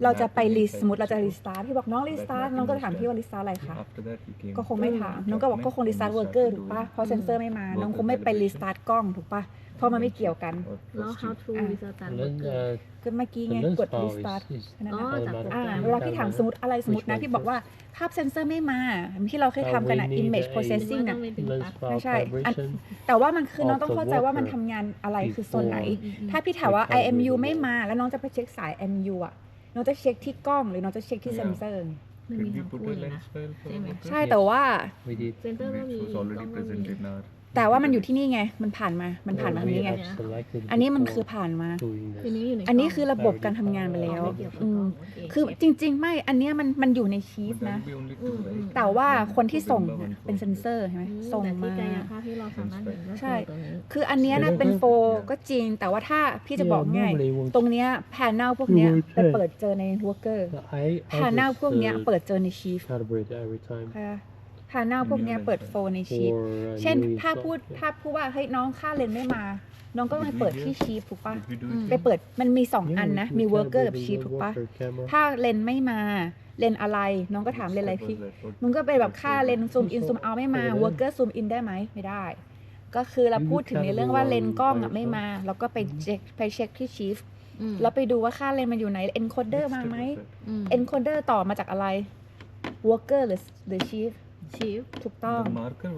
เราจะไปรีสมมติเราจะรีสตาร์ทพี่บอกน้องรีสตาร์ทน้องก็ถามพี่ว่ารีสตาร์ทอะไรคะก็คงไม่ถามน้องก็บอกก็คงรีสตาร์ทเวอร์เกอร์ถูกปะเพราะเซนเซอร์ไม่มาน้องคงไม่ไปรีสตาร์ทกล้องถูกปะเพราะมันไม่เกี่ยวกันแล้ว how to restart worker ก็เมื่อกี้ไงกด restart เวลาพี่ถามสมมติอะไรสมมตินะพี่บอกว่าภาพเซนเซอร์ไม่มาที่เราเคยทำกันอะ image processing นะไม่ใช่แต่ว่ามันคือน้องต้องเข้าใจว่ามันทำงานอะไรคือโซนไหนถ้าพี่ถามว่า IMU ไม่มาแล้วน้องจะไปเช็คสาย IMU อะน้องจะเช็คที่กล้องหรือน้องจะเช็คที่เซนเซอร์ไม่มีทางพูดเลยนะใช่ไหมใช่แต่ว่าเซนเตอร์ก็มีกล้องก็มีแต่ว่ามันอยู่ที่นี่ไงมันผ่านมาทางนี้ไงอันนี้มันคือผ่านมาอันนี้คือระบบการทำงานไปแล้วคือจริงๆไม่อันนี้มันอยู่ในชีฟนะแต่ว่าคนที่ส่งเป็นเซนเซอร์ใช่ไหมส่งมาใช่คืออันนี้นะเป็นโฟก็จริงแต่ว่าถ้าพี่จะบอกง่ายตรงเนี้ยแพนเนลพวกเนี้ยไปเปิดเจอในวอร์เกอร์แพนเนลพวกเนี้ยเปิดเจอในชีฟพาหน้าพวกนี้เปิดโฟนในชีฟเช่นถ้าพูดว่าเฮ้ยน้องค่าเลนไม่มาน้องก็ไปเปิดที่ชีฟถูกปะไปเปิดมันมี2 อันนะมีเวอร์เกอร์กับชีฟถูกปะถ้าเลนไม่มาเลนอะไรน้องก็ถามเลนอะไรพี่มึงก็ไปแบบค่าเลนซูมอินซูมเอาไม่มาเวอร์เกอร์ซูมอินได้ไหมไม่ได้ก็คือเราพูดถึงในเรื่องว่าเลนกล้องไม่มาเราก็ไปเช็คที่ชีฟแล้วไปดูว่าค่าเลนมันอยู่ไหนเอนโคเดอร์มาไหมเอนโคเดอร์ต่อมาจากอะไรเวอร์เกอร์หรือชีฟถูกต้อง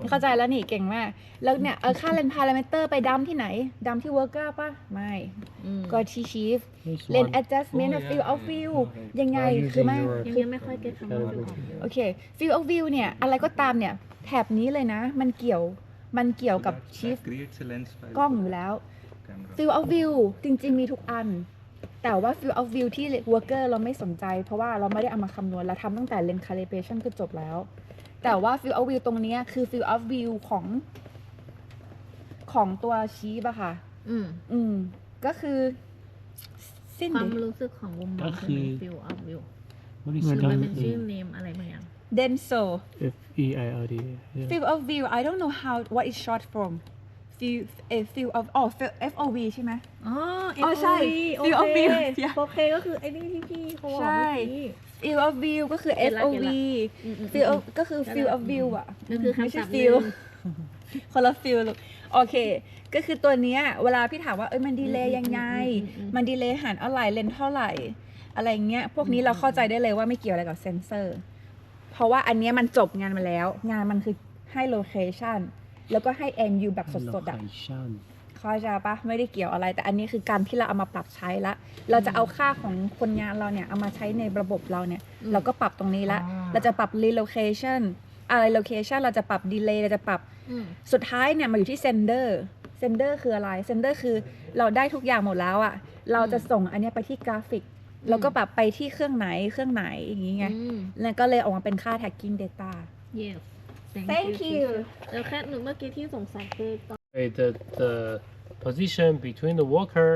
เข้าใจแล้วนี่เก่งมากแล้วเนี่ยค่าเลนพารามิเตอร์ไปดัมที่ไหนดัมที่เวิร์กเกอร์ป่ะไม่ก็ที่ชีฟเลน adjustment field of view ยังไงคือยังไม่ค่อยเก็ตคำว่าโอเค field of view เนี่ยอะไรก็ตามเนี่ยแถบนี้เลยนะมันเกี่ยวกับชีฟกล้องอยู่แล้ว field of view จริงๆมีทุกอันแต่ว่า field of view ที่ worker เราไม่สนใจเพราะว่าเราไม่ได้เอามาคำนวณเราทำตั้งแต่ lens calibration ก็จบแล้วแต่ว่า field of view ตรงนี้คือ field of view ของตัวชีฟอะค่ะก็คือความรู้สึกของมุมมองคือ field of view มันเป็นชื่อ name อะไรบางอย่าง denso FEILD field of view I don't know what is short from field of FOV ใช่ไหมใช่ field of view โอเคก็คือไอ้นี่ที่พี่เขาบอกเมื่อกี้field of view ก็คือ FOV field ก็คือ field of view อ่ะไม่ใช่ field คนละ field โอเคก็คือตัวเนี้ยเวลาพี่ถามว่ามันดีเลย์ยังไงมันดีเลย์หารอะไรเลนเท่าไหร่อะไรเงี้ยพวกนี้เราเข้าใจได้เลยว่าไม่เกี่ยวอะไรกับเซนเซอร์เพราะว่าอันเนี้ยมันจบงานมาแล้วงานมันคือให้โลเคชันแล้วก็ให้ MU แบบสดๆอ่ะเข้าใจปะไม่ได้เกี่ยวอะไรแต่อันนี้คือการที่เราเอามาปรับใช้ละเราจะเอาค่าของคนงานเราเนี่ยเอามาใช้ในระบบเราเนี่ยเราก็ปรับตรงนี้ละเราจะปรับ relocation อะไร location เราจะปรับ delay เราจะปรับสุดท้ายเนี่ยมาอยู่ที่ sender คืออะไร sender คือเราได้ทุกอย่างหมดแล้วอ่ะเราจะส่งอันนี้ไปที่กราฟิกแล้วก็ปรับไปที่เครื่องไหนอย่างงี้ไงแล้วก็เลยออกมาเป็นค่า tagging data yes thank you แล้วแค่หนึ่งเมื่อกี้ที่สงสัยคือ the position between the worker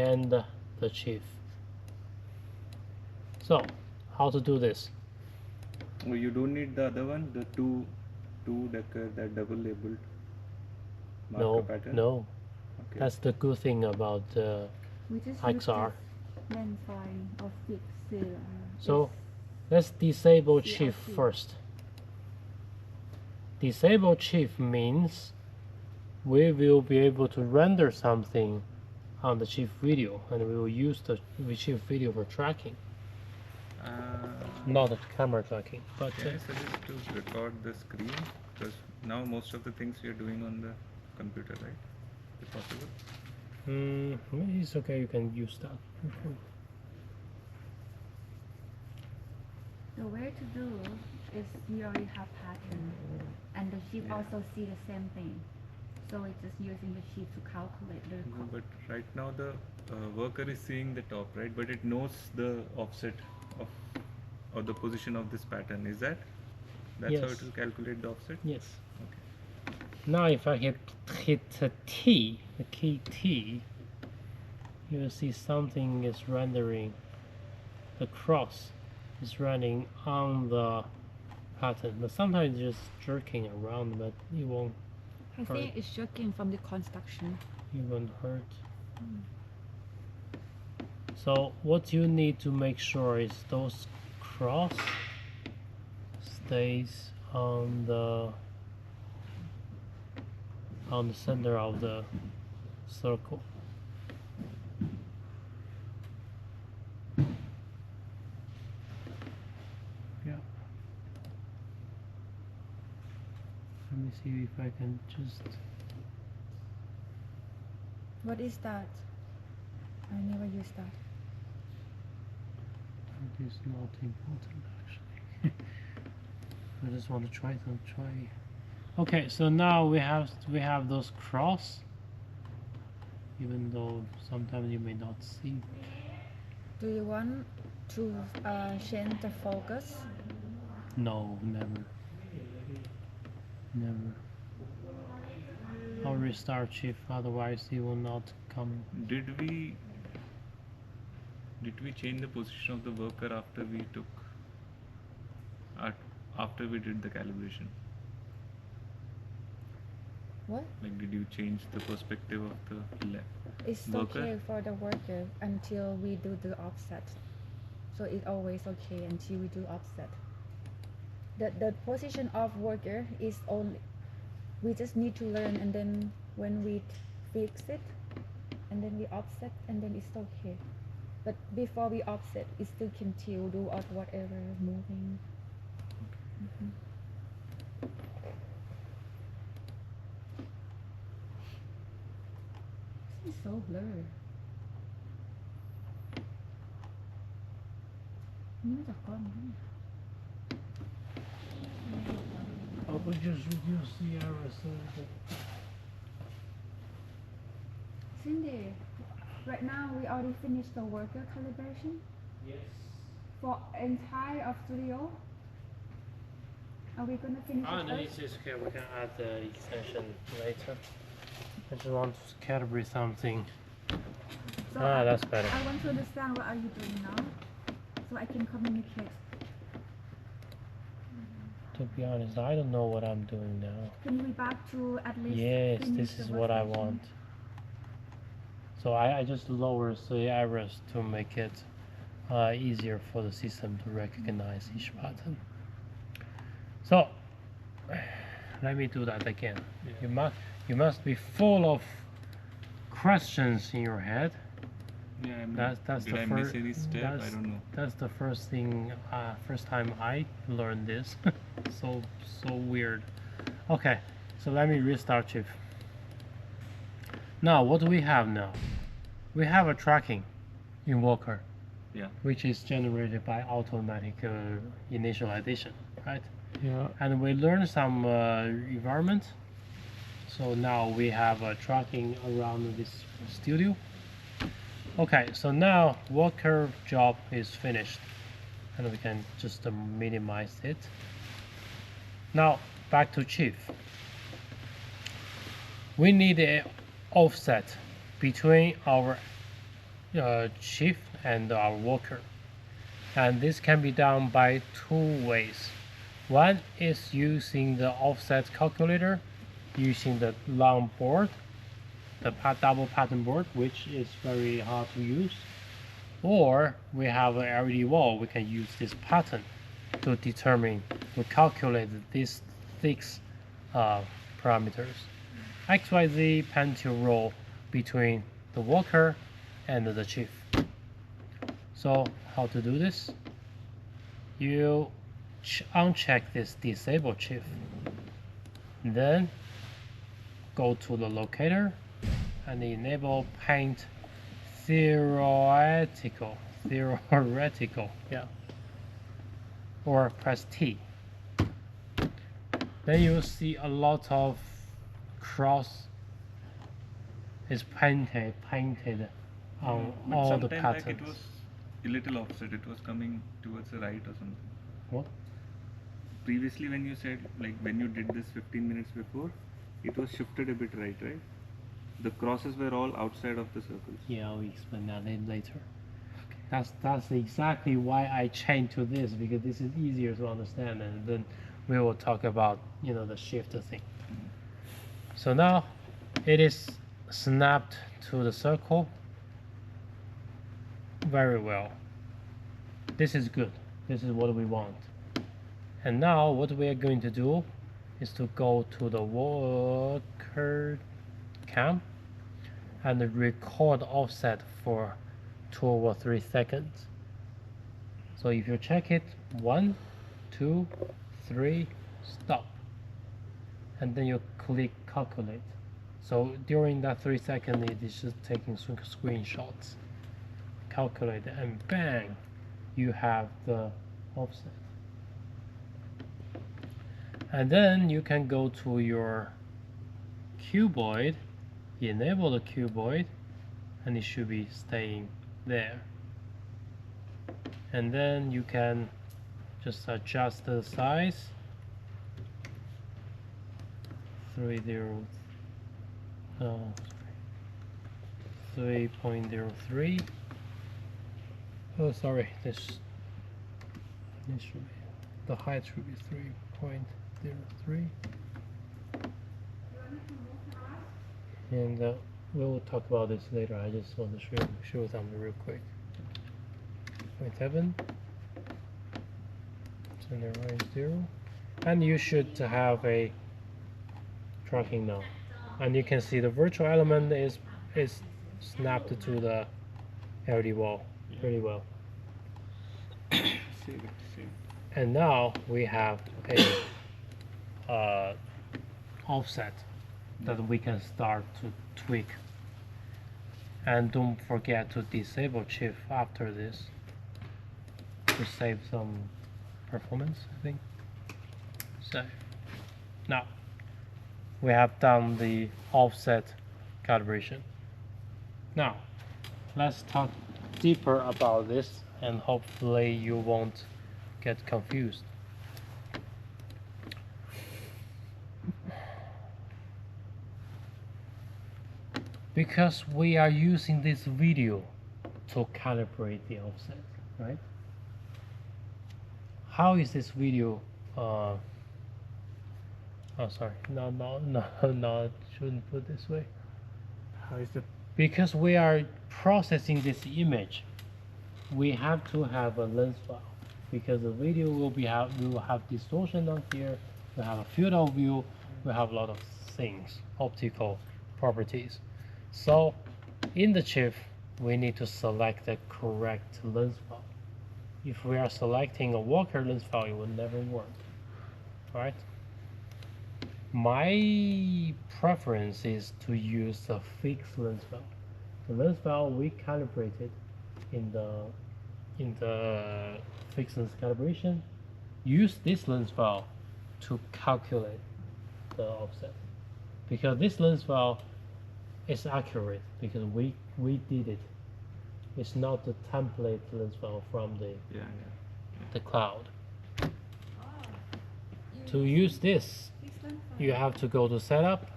and the chief. So, how to do this? Well, you don't need the other one, the two decker, that double labeled marker pattern. No. Okay. That's the good thing about We just XR. main file of fix So let's disable chief CLC. first. Disable chief means we will be able to render something on the chief video, and we will use the chief video for tracking, not the camera tracking. But Can I suggest to record the screen? Because now most of the things we are doing on the computer, right? Is it possible? maybe it's okay. You can use that. The way to do is we already have pattern, and the sheep also see the same thing. So it's just using the sheep to calculate the No, but right now the worker is seeing the top, right? But it knows the offset of or the position of this pattern. Is that's how Yes. it will calculate the offset? Yes. Okay. Now if I hit a T, the key T, you will see something is rendering. The cross is running on the pattern, but sometimes just jerking around, but it won't I think it's shocking from the construction. hurt. So what you need to make sure is those cross stays on the center of the circle. Yeah. Let me see if I can just. What is that? I never use that. It is not important actually. I just want to try. Okay, so now we have those cross, even though sometimes you may not see. Do you want to change the focus? No, never. I'll restart shift, otherwise it will not come. Did we change the position of the worker after we after we did the calibration? What? Like, did you change the perspective of the It's worker? okay for the worker until we do the offset. So it's always okay until we do offset. The position of worker is only, we just need to learn, and then when we fix it and then we offset, and then it's okay. But before we offset, it still can still do or whatever moving. It's so blurry. I will just reduce the error so that. Cindy, right now we already finished the worker calibration Yes. for entire of studio. Are we gonna finish Oh, it no, first? it's okay. We can add the extension later. I just want to calibrate something. So That's better. I want to understand what are you doing now, so I can communicate. To be honest, I don't know what I'm doing now. Can we back to at least Yes, finish this the is what I workstation? want. So I just lower the errors to make it easier for the system to recognize each pattern. So let me do that again. You must be full of questions in your head. Yeah, I mean, That's did the I miss any step? I don't know. That's the first thing. First time I learned this. so weird. Okay, so let me restart shift. Now what do we have now? We have a tracking invoker, Yeah. which is generated by automatic initialization, right? Yeah. And we learn some environment. So now we have a tracking around this studio. Okay, so now worker job is finished, and we can just minimize it. Now back to chief. We need an offset between our chief and our worker, and this can be done by two ways. One is using the offset calculator, using the long board, the double pattern board, which is very hard to use, or we have an LED wall, we can use this pattern to calculate these 6 parameters. XYZ pentil roll between the worker and the chief. So how to do this? You uncheck this disable chief, then go to the locator and enable paint theoretical, yeah, or press T. Then you'll see a lot of cross is painted on all the sometime patterns. back it was a little offset, it was coming towards the right or something. What? Previously when you said, like when you did this 15 minutes before, it was shifted a bit right? The crosses were all outside of the circles. Yeah, I'll explain that later. That's exactly why I changed to this, because this is easier to understand, and then we will talk about, you know, the shifter thing. So now it is snapped to the circle very well. This is good. This is what we want. And now what we are going to do is to go to the worker cam and record offset for 2 or 3 seconds. So if you check it, 1, 2, 3, stop, and then you click calculate. So during that 3 seconds, it is just taking screenshots. Calculate, and bang, you have the offset. And then you can go to your cuboid, enable the cuboid, and it should be staying there. And then you can just adjust the size. 3.03. Oh, sorry, this should be, the height should be 3.03. And we will talk about this later. I just want to show something real quick. 0.7. Center line 0. And you should have a tracking now. And you can see the virtual element is snapped to the LED wall pretty well. And now we have a offset that we can start to tweak. And don't forget to disable chief after this to save some performance, I think. So now we have done the offset calibration. Now let's talk deeper about this, and hopefully you won't get confused. Because we are using this video to calibrate the offset, right? How is this video oh sorry, no, shouldn't put this way. How is it? Because we are processing this image, we have to have a lens file, because the video we will have distortion on here, we have a field of view, we have a lot of things, optical properties. So in the chip, we need to select the correct lens file. If we are selecting a Walker lens file, it will never work, right? My preference is to use a fixed lens file. The lens file we calibrated in the fixed lens calibration, use this lens file to calculate the offset, because this lens file is accurate because we did it. It's not the template lens file from the cloud. To use this, you have to go to setup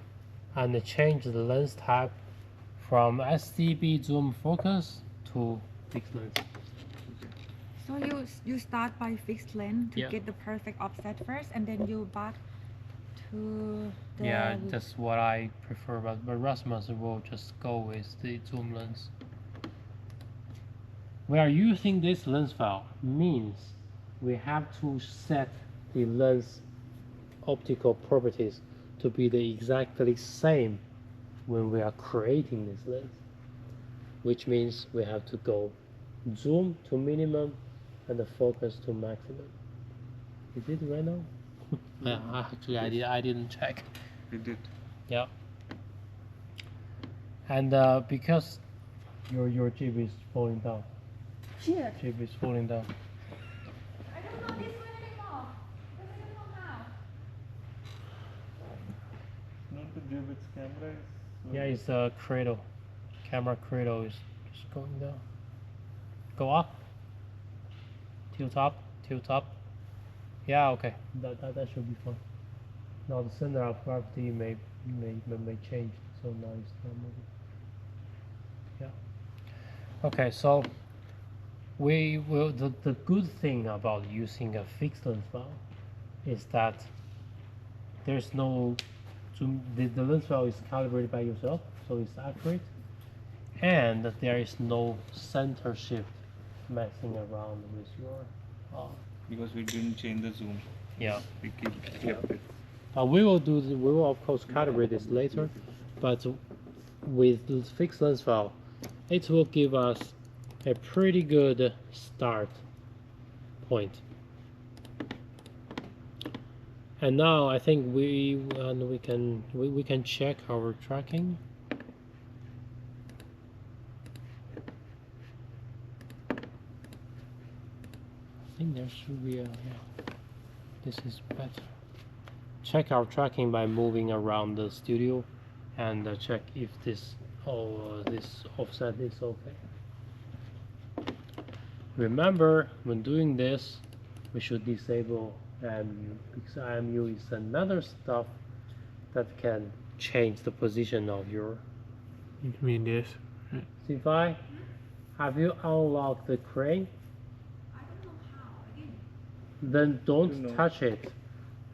and change the lens type from SDB zoom focus to fixed lens. So you start by fixed lens to Yeah. get the perfect offset first, and then you back to the Yeah, that's what I prefer, but Rasmus will just go with the zoom lens. We are using this lens file means we have to set the lens optical properties to be the exactly same when we are creating this lens, which means we have to go zoom to minimum and the focus to maximum. Is it right now? Yeah, actually I didn't check. You did. Yeah. And because your chip is falling down. Shit. Chip is falling down. I don't know this one anymore. Because I don't know how. Not to do with camera. Yeah, it's a cradle. Camera cradle is just going down. Go up. Tilt up. Tilt up. Yeah, okay. That should be fine. Now the center of gravity may change, so now it's not moving. Yeah. Okay, so we will. The good thing about using a fixed lens file is that there's no zoom. The lens file is calibrated by yourself, so it's accurate, and that there is no center shift messing around with your. Because we didn't change the zoom. Yeah. We kept it. We will of course calibrate this later, but with the fixed lens file, it will give us a pretty good start point. And now I think we can check our tracking. I think there should be a, yeah, this is better. Check our tracking by moving around the studio and check if this this offset is okay. Remember, when doing this, we should disable IMU, because IMU is another stuff that can change the position of your. You mean this? Sifai, have you unlocked the crane? I don't know how. Again. Then don't Do not. touch it.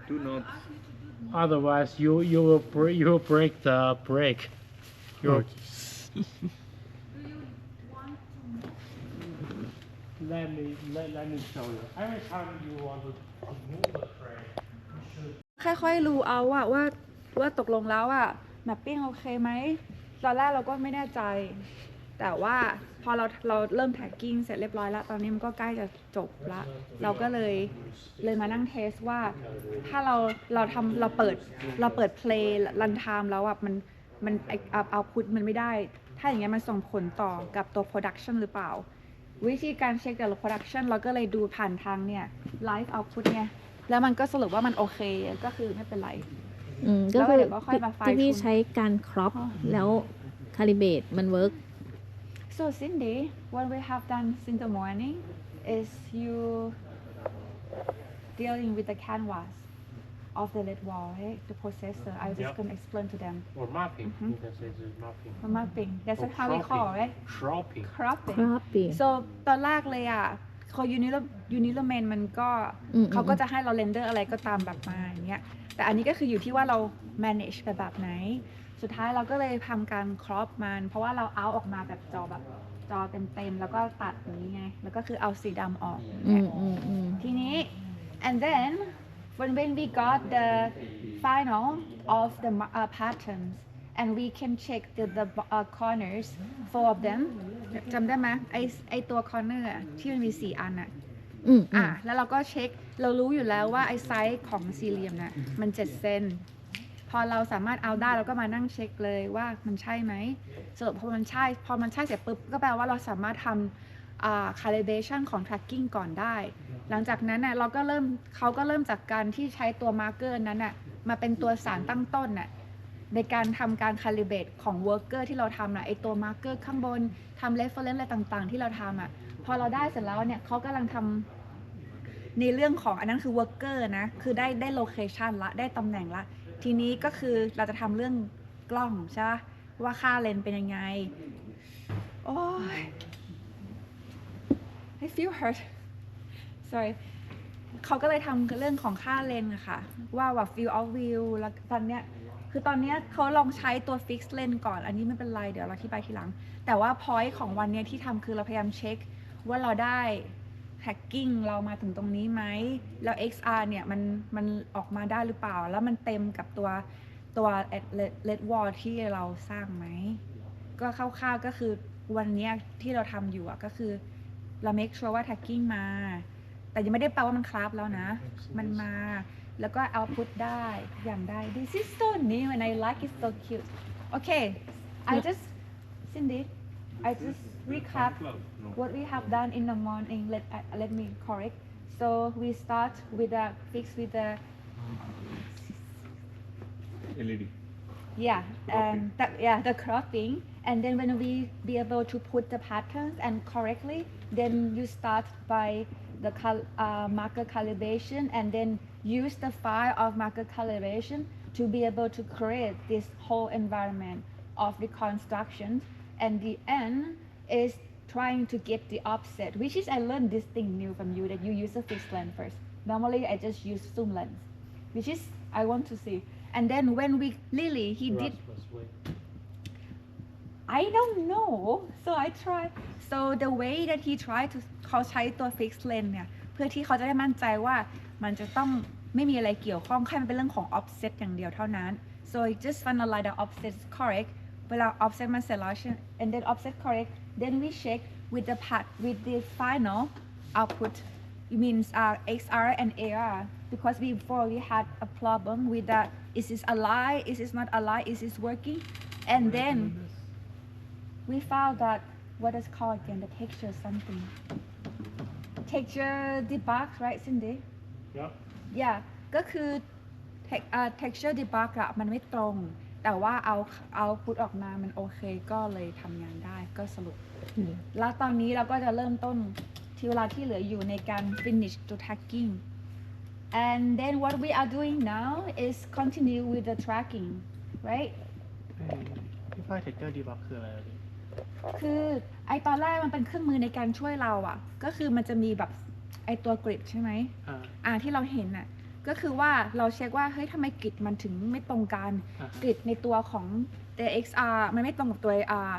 Do not. Ask me to do Otherwise, you will break the brake. You're, Do you want to let me show you. Every time you want to move the frame, you should. ค่อยๆรู้เอาว่าตกลงแล้วอะแมปปิ้งโอเคไหมตอนแรกเราก็ไม่แน่ใจ แต่ว่าพอเราเริ่มแท็กกิ้งเสร็จเรียบร้อยแล้ว ตอนนี้มันก็ใกล้จะจบละเราก็เลยมานั่งเทสว่าถ้าเราเปิดเพลย์รันไทม์แล้วอะมันเอาพุทมันไม่ได้ ถ้าอย่างเงี้ยมันส่งผลต่อกับตัว production หรือเปล่า วิธีการเช็คแต่ละ production เราก็เลยดูผ่านทางเนี่ย live output ไงแล้วมันก็สรุปว่ามันโอเคก็คือไม่เป็นไร ก็คือ แล้วเดี๋ยวก็ค่อยมา fine ที่พี่ tune ใช้การครอปแล้วคาลิเบรตมันเวิร์ก So Cindy, what we have done since the morning is you dealing with the canvas of the LED wall, right? The processor. I was just Yep. going to explain to them. Or mapping. You can say it's mapping. The mapping. That's Or how we call, cropping. right? Cropping. ครอ Cropping. ปปี้ So ตอนแรกเลยอ่ะพอยูนิโลเมนมันก็เขาก็จะให้เราเรนเดอร์อะไรก็ตามแบบมาอย่างเงี้ยแต่อันนี้ก็คืออยู่ที่ว่าเรา manage แบบไหน สุดท้ายเราก็เลยทำการ crop มันเพราะว่าเราเอาออกมาแบบจอเต็มๆแล้วก็ตัดอย่างนี้ไงแล้วก็คือเอาสีดำออกอย่างเงี้ยทีนี้ and then when we got the final of the patterns and we can check the corners 4 of them จำได้ไหมไอตัว corner อะที่มันมี4 อันอะแล้วเราก็เช็คเรารู้อยู่แล้วว่าไอไซส์ของสี่เหลี่ยมน่ะมัน7 เซนพอเราสามารถเอาได้เราก็มานั่งเช็คเลยว่ามันใช่ไหมสรุปพอมันใช่เสร็จปุ๊บก็แปลว่าเราสามารถทำcalibration ของ tracking ก่อนได้ หลังจากนั้นน่ะเขาก็เริ่มจากการที่ใช้ตัว marker นั้นน่ะมาเป็นตัวสารตั้งต้นน่ะในการทำการ calibrate ของ worker ที่เราทำน่ะไอตัว marker ข้างบนทำ reference อะไรต่างๆที่เราทำอ่ะพอเราได้เสร็จแล้วเนี่ยเขากำลังทำในเรื่องของอันนั้นคือ worker นะคือได้ location ละได้ตำแหน่งละทีนี้ก็คือเราจะทำเรื่องกล้องใช่ไหมว่าค่าเลนส์เป็นยังไงโอ้ย I feel hurt sorry เขาก็เลยทำเรื่องของค่าเลนส์อะค่ะว่าแบบ field of view แล้วตอนเนี้ยคือตอนเนี้ยเขาลองใช้ตัว fix lens ก่อนอันนี้ไม่เป็นไรเดี๋ยวเราอธิบายทีหลังแต่ว่า point ของวันเนี้ยที่ทำคือเราพยายามเช็คว่าเราได้ tracking เรามาถึงตรงนี้ไหมแล้ว XR เนี่ยมันออกมาได้หรือเปล่าแล้วมันเต็มกับตัวLED wall ที่เราสร้างไหมก็คร่าวๆก็คือวันเนี้ยที่เราทำอยู่อะก็คือเรา make sure ว่า tracking มาแต่ยังไม่ได้แปลว่ามันคราฟแล้วนะ มันมา แล้วก็ output ได้อย่างได้ This is so new and I like it so cute Okay I just Cindy I just recap what we have done in the morning let me correct so we start with the fix with the LED yeah and the cropping and then when we be able to put the patterns and correctly then you start by the marker calibration and then use the file of marker calibration to be able to create this whole environment of reconstruction and the end is trying to get the offset which is I learned this thing new from you that you use a fixed lens first normally I just use zoom lens which is I want to see and then when we Lily he did I don't know so I try so the way that he tried to เขาใช้ตัว fixed lens เนี่ยเพื่อที่เขาจะได้มั่นใจว่ามันจะต้องไม่มีอะไรเกี่ยวข้องแค่มันเป็นเรื่องของ offset อย่างเดียวเท่านั้น so just finalize the offset is correct เวลา offset มันเสร็จแล้ว and then offset correct then we check with the with the final output it means XR and AR because before we had a problem with that is this aligned is this not aligned is this working and then we found that what is called again the texture something texture debug right Cindy yeah ก็คือ texture debug อะมันไม่ตรงแต่ว่าเอาพุทออกมามันโอเคก็เลยทำงานได้ก็สรุปแล้วตอนนี้เราก็จะเริ่มต้นที่เวลาที่เหลืออยู่ในการ finish the tracking and then what we are doing now is continue with the tracking right พี่ฝ้าย texture debug คืออะไรพี่คือไอตอนแรกมันเป็นเครื่องมือในการช่วยเราอะก็คือมันจะมีแบบไอตัวกริดใช่ไหมที่เราเห็นอะก็คือว่าเราเช็คว่าเฮ้ยทำไมกริดมันถึงไม่ตรงกันกริดในตัวของตัว XR มันไม่ตรงกับตัว AR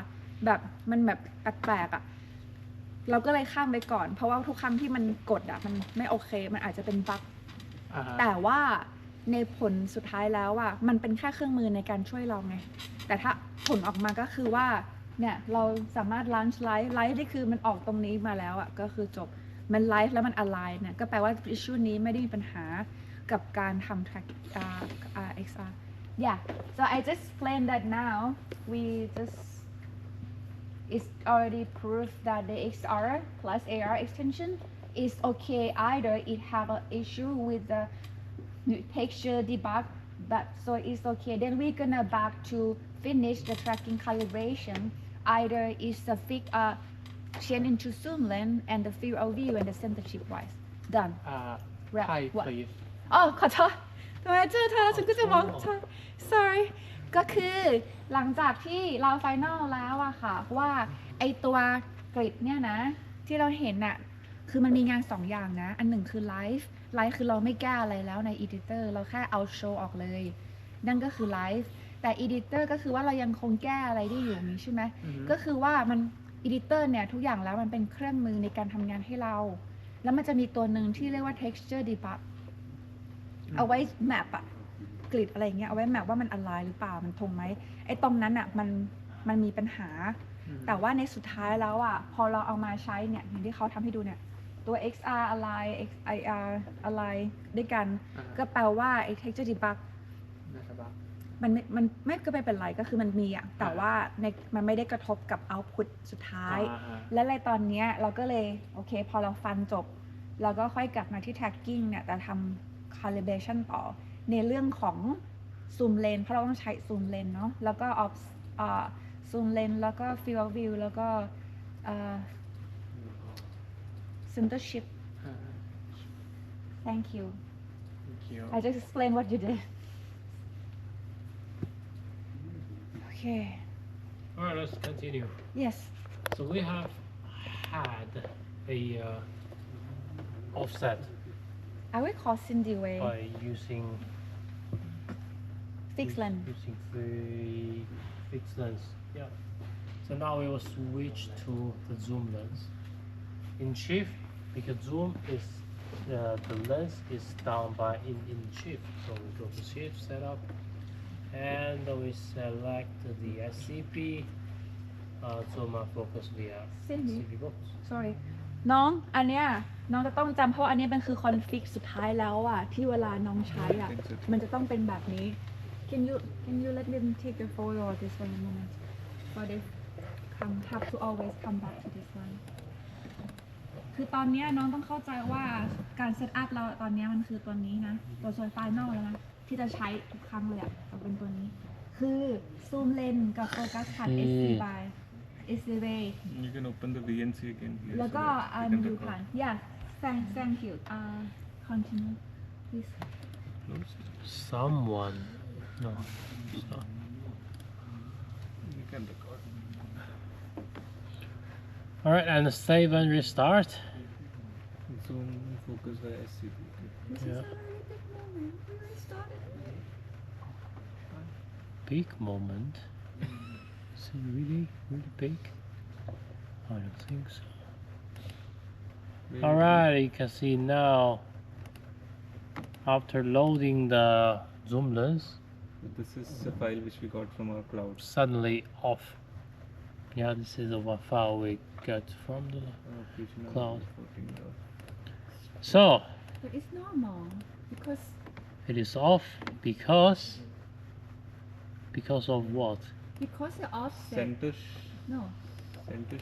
แบบมันแบบแปลกๆอะเราก็เลยข้ามไปก่อนเพราะว่าทุกครั้งที่มันกดอะมันไม่โอเคมันอาจจะเป็นบั๊กแต่ว่าในผลสุดท้ายแล้วอะมันเป็นแค่เครื่องมือในการช่วยเราไงแต่ถ้าผลออกมาก็คือว่าเนี่ยเราสามารถลันช์ไลฟ์นี่คือมันออกตรงนี้มาแล้วอ่ะก็คือจบมันไลฟ์แล้วมัน align เนี่ยก็แปลว่า issue นี้ไม่ได้มีปัญหากับการทำ track XR yeah so I just explained that now we just it's already proof that the XR plus AR extension is okay either it have an issue with the texture debug but so it's okay then we're gonna back to finish the tracking calibration either is the fix change into zoom lens and the field of view and the censorship wise done Hi please อ๋อขอโทษทำไมเจอเธอฉันก็จะมอง sorry ก็คือหลังจากที่เราไฟนอลแล้วอะค่ะว่าไอตัวกริดเนี่ยนะที่เราเห็นน่ะคือมันมีงาน2อย่างนะอันหนึ่งคือไลฟ์คือเราไม่แก้อะไรแล้วใน editor เราแค่เอาโชว์ออกเลยนั่นก็คือไลฟ์แต่ editor ก็คือว่าเรายังคงแก้อะไรได้อยู่นี้ใช่ไหมก็คือว่ามัน editor เนี่ยทุกอย่างแล้วมันเป็นเครื่องมือในการทำงานให้เราแล้วมันจะมีตัวหนึ่งที่เรียกว่า texture debug เอาไว้แมปอะกริดอะไรเงี้ยเอาไว้แมปว่ามันอะไรหรือเปล่ามันตรงไหมไอ้ตรงนั้นอะมันมีปัญหาแต่ว่าในสุดท้ายแล้วอะพอเราเอามาใช้เนี่ยอย่างที่เขาทำให้ดูเนี่ยตัว XR อะไร XIR อะไรด้วยกันก็แปลว่าไอ้ texture debug มันไม่ก็ไม่เป็นไรก็คือมันมีอะแต่ว่ามันไม่ได้กระทบกับ output สุดท้ายและในตอนนี้เราก็เลยโอเคพอเราฟันจบเราก็ค่อยกลับมาที่ tracking เนี่ยแต่ทำ calibration ต่อในเรื่องของ zoom lens เพราะเราต้องใช้ zoom lens เนาะแล้วก็ zoom lens แล้วก็ field of view แล้วก็ censorship thank you I just explained what you did okay Alright, let's continue. yes So we have had a offset I will call Cindy way. by using Fixed lens. using the fixed lens. Yeah. So now we will switch to the zoom lens. In shift, because zoom is the lens is down by in shift. So we go to shift setup, and we select the SCP zoom and focus via Cindy. SCP box. Sorry น้องอันเนี้ยน้องจะต้องจำเพราะอันเนี้ยมันคือคอนฟิกสุดท้ายแล้วอะที่เวลาน้องใช้อะมันจะต้องเป็นแบบนี้ Can you let me take a photo of this one a moment for this have to always come back to this one คือตอนเนี้ยน้องต้องเข้าใจว่าการเซตอัพเราตอนเนี้ยมันคือตัวนี้นะตัวโซนไฟนอลแล้วนะที่จะใช้ทุกครั้งเลยอะจะเป็นตัวนี้คือซูมเลนกับโฟกัสผ่าน SC by SC way You can open the VNC again here. แล้วก็ so that you can ดู record. ผ่าน yeah thank you continue please Closed. Someone, no, so. You can record. All right, and save and restart. Zoom focus by SCP. this Yeah. is a really big moment we restarted Big moment. Is it really big? I don't think so. Maybe All right, you can see now. After loading the zoom lens, This is a file which we got from our cloud. suddenly off. Yeah, this is a file we got from the. Operational Cloud. 14. So but it's normal because it is off because of what? the offset Center. no Center.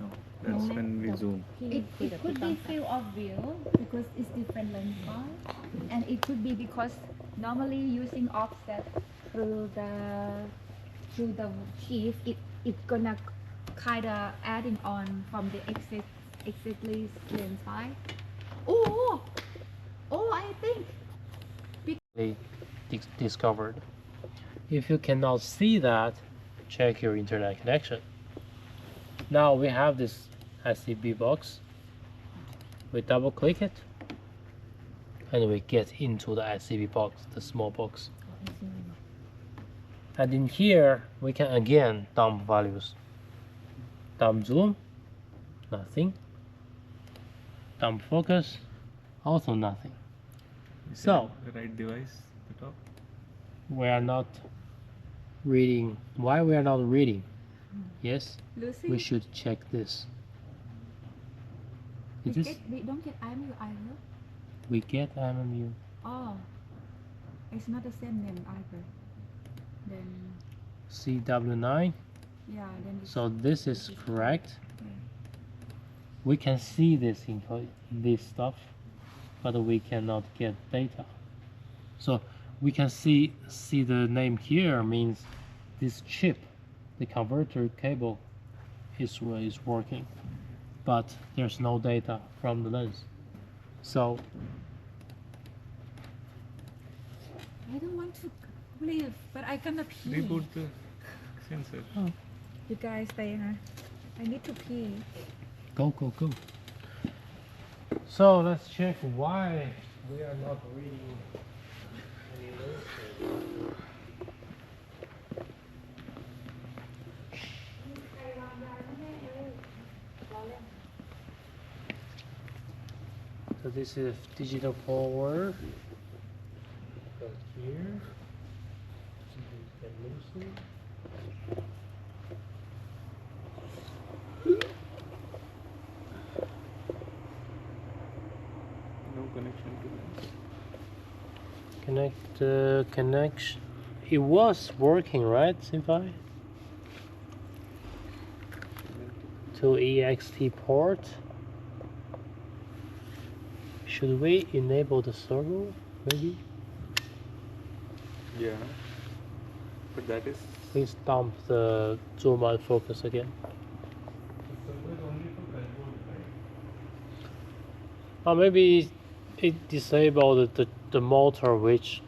No, that's when we zoom. it could be field of view because it's different lens size and it could be because normally using offset through the sheath it's gonna kind of adding on from the exactly lens size oh I think Discovered. If you cannot see that, check your internet connection. Now we have this SCP box. We double click it and we get into the SCP box, the small box. And in here we can again dump values. Dump zoom, nothing. Dump focus, also nothing. You So the right device, the top. we are not reading. Why we are not reading? Yes, Lucy we should check this. It is we don't get IMU either we get MMU. oh it's not the same name either then CW9. yeah then it's So this is correct. yeah. We can see this info, this stuff, but we cannot get data. So we can see the name here means this chip, the converter cable, is working, but there's no data from the lens. So I don't want to leave, but I gonna pee. Reboot the sensor. You guys stay, huh? I need to pee. go. So let's check why we are not reading any lenses. So this is digital forward. Go here. You can loosen. No connection to lens. Connect connection. It was working, right, Simpai? To EXT port. Should we enable the servo? Maybe. Yeah. But that is. Please dump the zoom and focus again. Or maybe it disabled the motor, which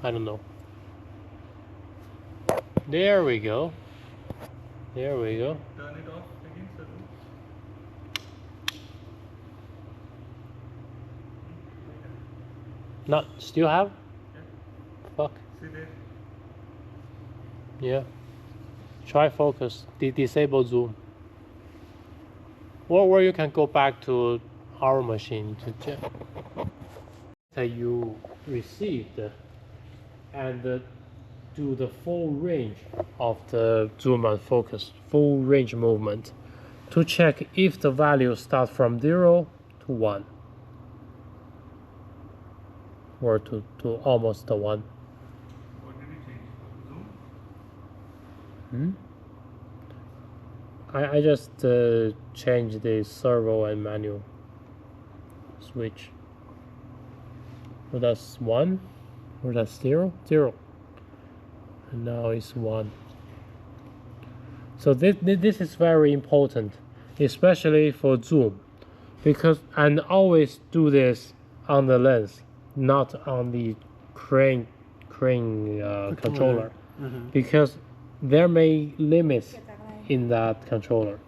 I don't know. There we go. There we go. Turn it off again, sir. Not still have? Fuck. See there? Yeah. Try focus. Disable zoom. Or you can go back to our machine to check that you received and do the full range of the zoom and focus, full range movement to check if the value starts from 0 to 1 or to almost the 1. What did you change? Zoom? I just changed the servo and manual switch. So that's 1, or that's 0? 0. And now it's 1. So this is very important, especially for zoom, because and always do this on the lens, not on the crane controller, because there may limits in that controller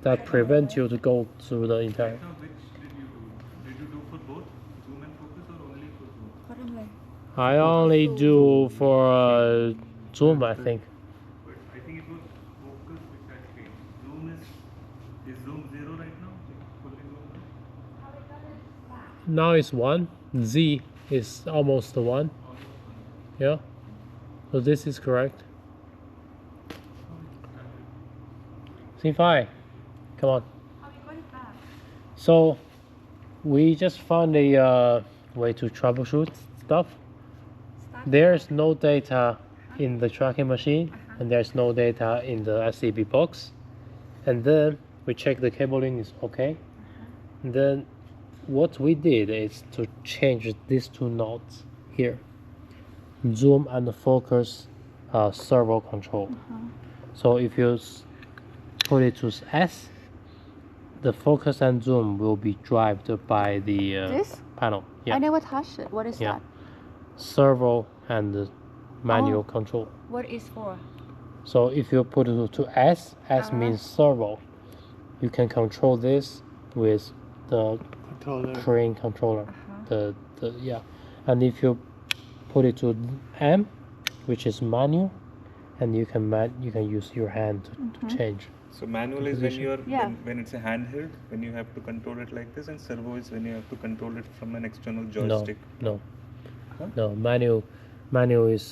that prevent you to go through the entire. Now, which did you do? Did you do for both zoom and focus or only for zoom? เขาทำอะไร I only do for zoom, I think. But I think it was focus which had changed. Zoom is zoom 0 right now? Fully zoomed? Now it's 1. Z is almost 1. Yeah. So this is correct. C5. Come on. So we just found a way to troubleshoot stuff. There's no data in the tracking machine, and there's no data in the SCP box. And then we check the cabling is okay. And then what we did is to change these two nodes here. Zoom and focus servo control. So if you put it to S, the focus and zoom will be driven by the This? panel. Yeah. I never touched it. What is Yeah. that? Servo and manual control. what is for So if you put it to S, S means servo. You can control this with the controller crane controller. The yeah. And if you put it to M, which is manual, and you can use your hand to change. So manual is when you are Yeah. when it's a handheld, when you have to control it like this, and servo is when you have to control it from an external No, joystick. no, Huh? no. Manual is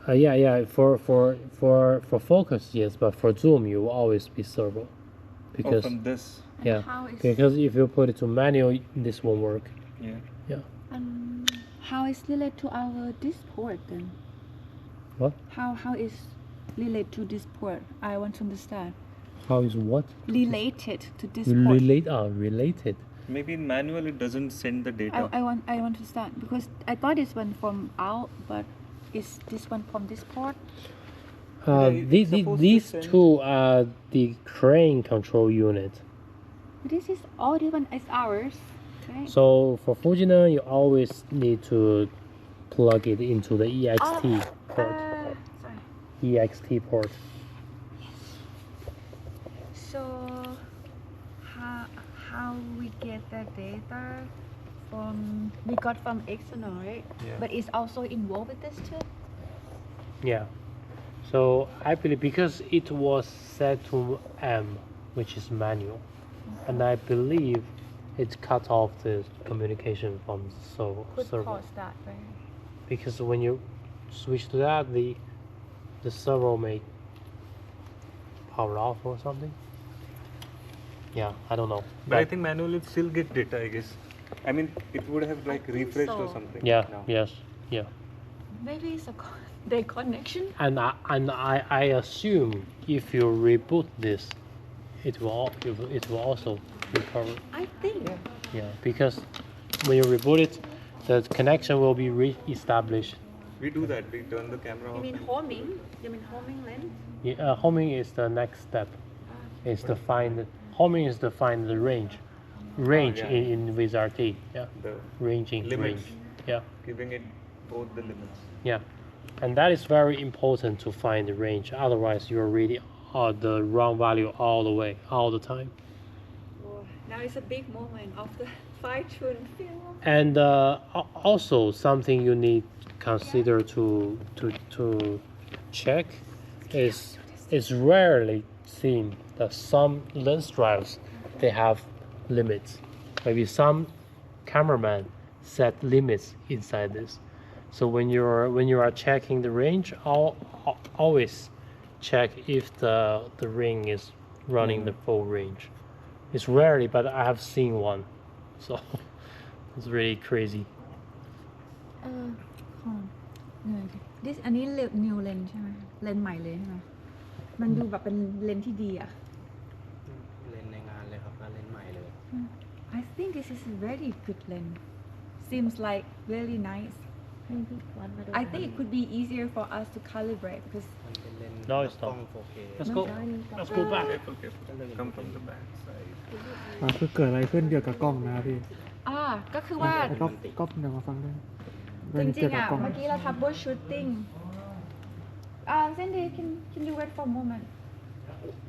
yeah. For focus, yes, but for zoom, you will always be servo, Oh, because from this. yeah, how is because if you put it to manual, this won't work. Yeah. Yeah. how is related to our this port then What? how is related to this port I want to understand How is what? related to this port Related. Maybe in manual it doesn't send the data. I want to understand because I got this one from out but is this one from this port it's supposed to These send- two are the crane control unit. this is all different as ours right So for Fujina, you always need to plug it into the EXT port. sorry EXT port. so how we get the data from we got from external right Yeah. but it's also involved with this too Yeah. So I believe because it was set to M, which is manual, and I believe it cut off the communication from could servo. cause that right Because when you switch to that, the servo may power off or something. Yeah, I don't know. But I think manual will still get data, I guess. I mean, it would have like think refreshed or so. yeah, something. now. yes, yeah. maybe it's the connection And I assume if you reboot this, it will also recover. I think Yeah, because when you reboot it, the connection will be re-established. We do that. We turn the camera you off. mean homing you mean homing lens Yeah, homing is the next step. Is to find homing is to find the range yeah. in with RT. Yeah, The ranging limits. range. Yeah, giving it both the limits. yeah, and that is very important to find the range. Otherwise, you're really the wrong value all the way, all the time. now it's a big moment of the fine tune film. And also something you need consider to check is it's rarely seen that some lens drives they have limits. Maybe some cameraman set limits inside this. So when you are checking the range, always check if the ring is running the full range. It's rarely, but I have seen one, so it's really crazy. this อันนี้ new lens ใช่ไหมเลนส์ใหม่เลยใช่ไหมมันดูแบบเป็นเลนส์ที่ดีอะ เลนส์ในงานเลยครับเลนส์ใหม่เลย I think this is a very good lens seems like really nice ให้พี่วัดมาดู I think it could be easier for us to calibrate because มันเป็นเลนส์ No, it's กล้อง not.4K Let's go. Let's go back. Careful, careful. Come from the back side. คือเกิดอะไรขึ้นเกี่ยวกับกล้องนะครับพี่ ก็คือว่า แล้วก็เดี๋ยวมาฟังด้วย จริ เกี่ย ง ว ๆ กับ อ่ะ กล้อง เมื่อกี้เราทำ bush shooting Cindy can you wait for a moment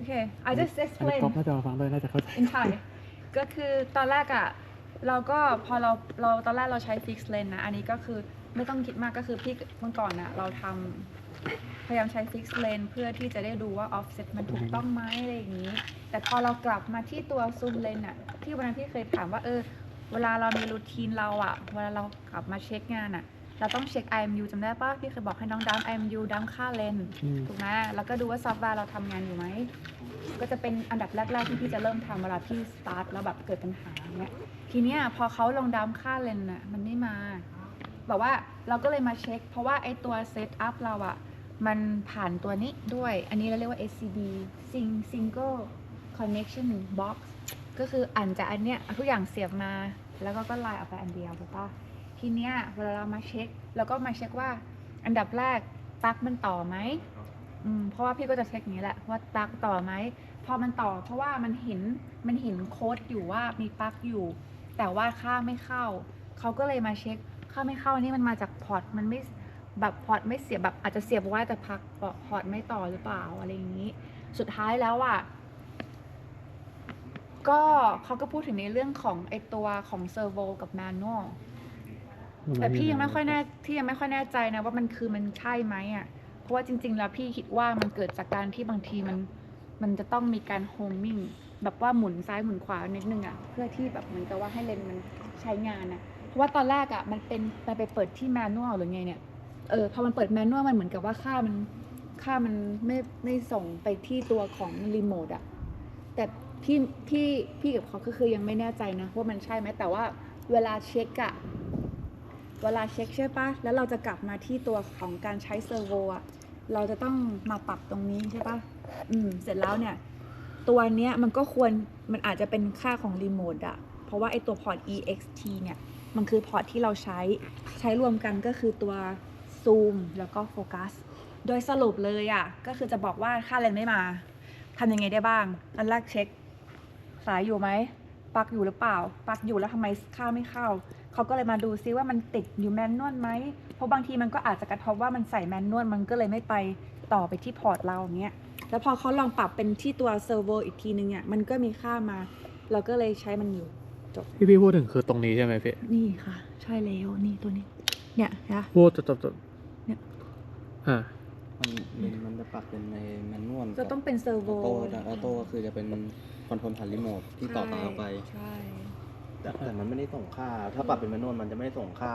okay I just อันนี้ explain ก๊อฟน่าจะมาฟังด้วยน่าจะเข้าใจ in Thai ก็คือตอนแรกอ่ะเราก็พอเราตอนแรกเราใช้ fix lens นะอันนี้ก็คือไม่ต้องคิดมากก็คือพี่เมื่อก่อนอ่ะเราทำพยายามใช้ fix lens เพื่อที่จะได้ดูว่า offset มันถูกต้องไหมอะไรอย่างนี้ แต่พอเรากลับมาที่ตัว zoom lens อ่ะที่วันนั้นพี่เคยถามว่าเวลาเรามีรูทีนเราอ่ะเวลาเรากลับมาเช็คงานอ่ะเราต้องเช็ค IMU จำได้ปะพี่เคยบอกให้น้องดัม IMU ดัมค่าเลนส์ถูกไหมแล้วก็ดูว่าซอฟต์แวร์เราทำงานอยู่ไหมก็จะเป็นอันดับแรกๆที่พี่จะเริ่มทำเวลาพี่สตาร์ทแล้วแบบเกิดปัญหาเนี้ยทีเนี้ยพอเขาลองดัมค่าเลนส์อ่ะมันไม่มาบอกว่าเราก็เลยมาเช็คเพราะว่าไอตัวเซตอัพเราอ่ะมันผ่านตัวนี้ด้วยอันนี้เราเรียกว่า SCB Single Connection Box ก็คืออ่านจากอันเนี้ยทุกอย่างเสียบมาแล้วก็ไลน์ออกไปอันเดียวถูกปะทีเนี้ยเวลาเรามาเช็คเราก็มาเช็คว่าอันดับแรกปลั๊กมันต่อไหมเพราะว่าพี่ก็จะเช็คอย่างนี้แหละว่าปลั๊กต่อไหมพอมันต่อเพราะว่ามันเห็นโค้ดอยู่ว่ามีปลั๊กอยู่ แต่ว่าค่าไม่เข้าเขาก็เลยมาเช็คค่าไม่เข้านี่มันมาจากพอร์ตมันไม่แบบพอร์ตไม่เสียบแบบอาจจะเสียบไว้แต่พอร์ตไม่ต่อหรือเปล่าอะไรอย่างนี้สุดท้ายแล้วอ่ะก็เขาก็พูดถึงในเรื่องของไอตัวของเซอร์โวกับแมนนวลแต่พี่ยังไม่ค่อยแน่ใจนะว่ามันใช่ไหมอ่ะเพราะว่าจริงๆแล้วพี่คิดว่ามันเกิดจากการที่บางทีมันจะต้องมีการโฮมมิ่งแบบว่าหมุนซ้ายหมุนขวานิดนึงอ่ะเพื่อที่แบบเหมือนกับว่าให้เลนส์มันใช้งานอ่ะเพราะว่าตอนแรกอ่ะมันไปเปิดที่แมนนวลหรือไงเนี่ยพอมันเปิดแมนนวลมันเหมือนกับว่าค่ามันไม่ส่งไปที่ตัวของรีโมทอ่ะแต่พี่กับเขาก็คือยังไม่แน่ใจนะว่ามันใช่ไหมแต่ว่าเวลาเช็คใช่ปะแล้วเราจะกลับมาที่ตัวของการใช้เซอร์โวอ่ะเราจะต้องมาปรับตรงนี้ใช่ปะเสร็จแล้วเนี่ยตัวเนี้ยมันอาจจะเป็นค่าของรีโมทอ่ะเพราะว่าไอตัวพอร์ต EXT เนี่ยมันคือพอร์ตที่เราใช้รวมกันก็คือตัวซูมแล้วก็โฟกัสโดยสรุปเลยอ่ะก็คือจะบอกว่าค่าเลนส์ไม่มาทำยังไงได้บ้างอันแรกเช็คสายอยู่ไหมปลั๊กอยู่หรือเปล่าปลั๊กอยู่แล้วทำไมค่าไม่เข้าเขาก็เลยมาดูซิว่ามันติดอยู่แมนนวลไหมเพราะบางทีมันก็อาจจะกระทบว่ามันใส่แมนนวลมันก็เลยไม่ไปต่อไปที่พอร์ตเราอย่างเงี้ยแล้วพอเขาลองปรับเป็นที่ตัวเซิร์ฟเวอร์อีกทีนึงเนี่ยมันก็มีค่ามาเราก็เลยใช้มันอยู่จบ ที่พี่พูดถึงคือตรงนี้ใช่ไหมพี่ นี่ค่ะใช่แล้วนี่ตัวนี้เนี่ยนะ พูดจบ เนี่ย มันจะปรับเป็นในแมนนวล จะต้องเป็นเซิร์ฟเวอร์ ออโต้ก็คือจะเป็นคอนโทรลผ่านรีโมทที่ต่อออกไป ใช่ แต่มันไม่ได้ส่งค่าถ้าปรับเป็นแมนนวลมันจะไม่ได้ส่งค่า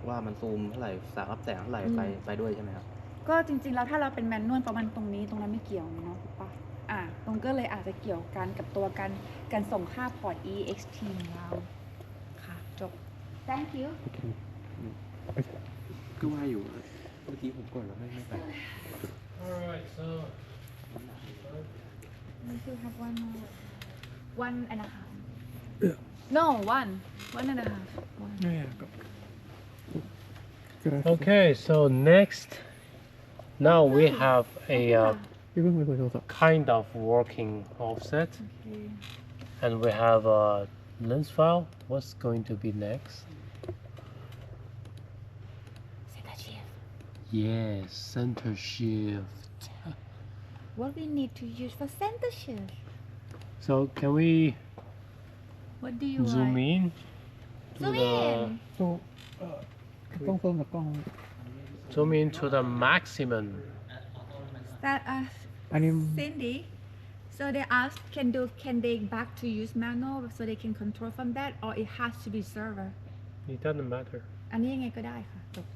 ว่ามันซูมเท่าไหร่รับแสงเท่าไหร่ไปด้วยใช่ไหมครับ ก็จริงๆแล้วถ้าเราเป็นแมนนวลประมาณตรงนี้ตรงนั้นไม่เกี่ยวเนาะถูกปะตรงก็เลยอาจจะเกี่ยวกันกับตัวการส่งค่าพอร์ต EXT ของเราค่ะจบ thank you ก็ว่าอยู่เมื่อกี้ผมกดแล้วไม่ไป Alright, so we still have one and a half no one and a half one. ๆแม่ก็ okay, so next now we have a พี่เพิ่งไปคุยโทรศัพท์ kind of working offset Okay. and we have a lens file. What's going to be next? Center shift. Yes, center shift. What we need to use for center shift? So can we What do you zoom like? in? to Zoom the in ซูมต้องซูมกับกล้อง zoom in to the maximum. that อันนี้ Cindy so they asked can they back to use manual so they can control from that or it has to be server It doesn't matter. อันนี้ยังไงก็ได้ค่ะจบ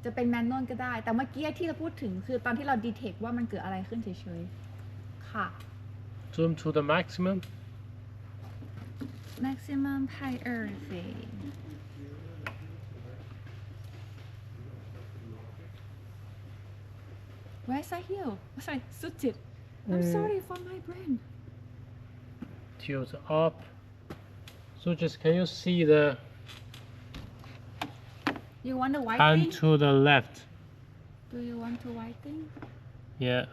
จะเป็นแมนนวลก็ได้ แต่เมื่อกี้ที่เราพูดถึงคือตอนที่เราดีเทคว่ามันเกิดอะไรขึ้นเฉยๆค่ะ Zoom to the maximum. maximum priority where's I here sorry suited I'm sorry for my brain Tilt up. So just can you see the you want the white pan thing to the left? do you want the white thing Yeah.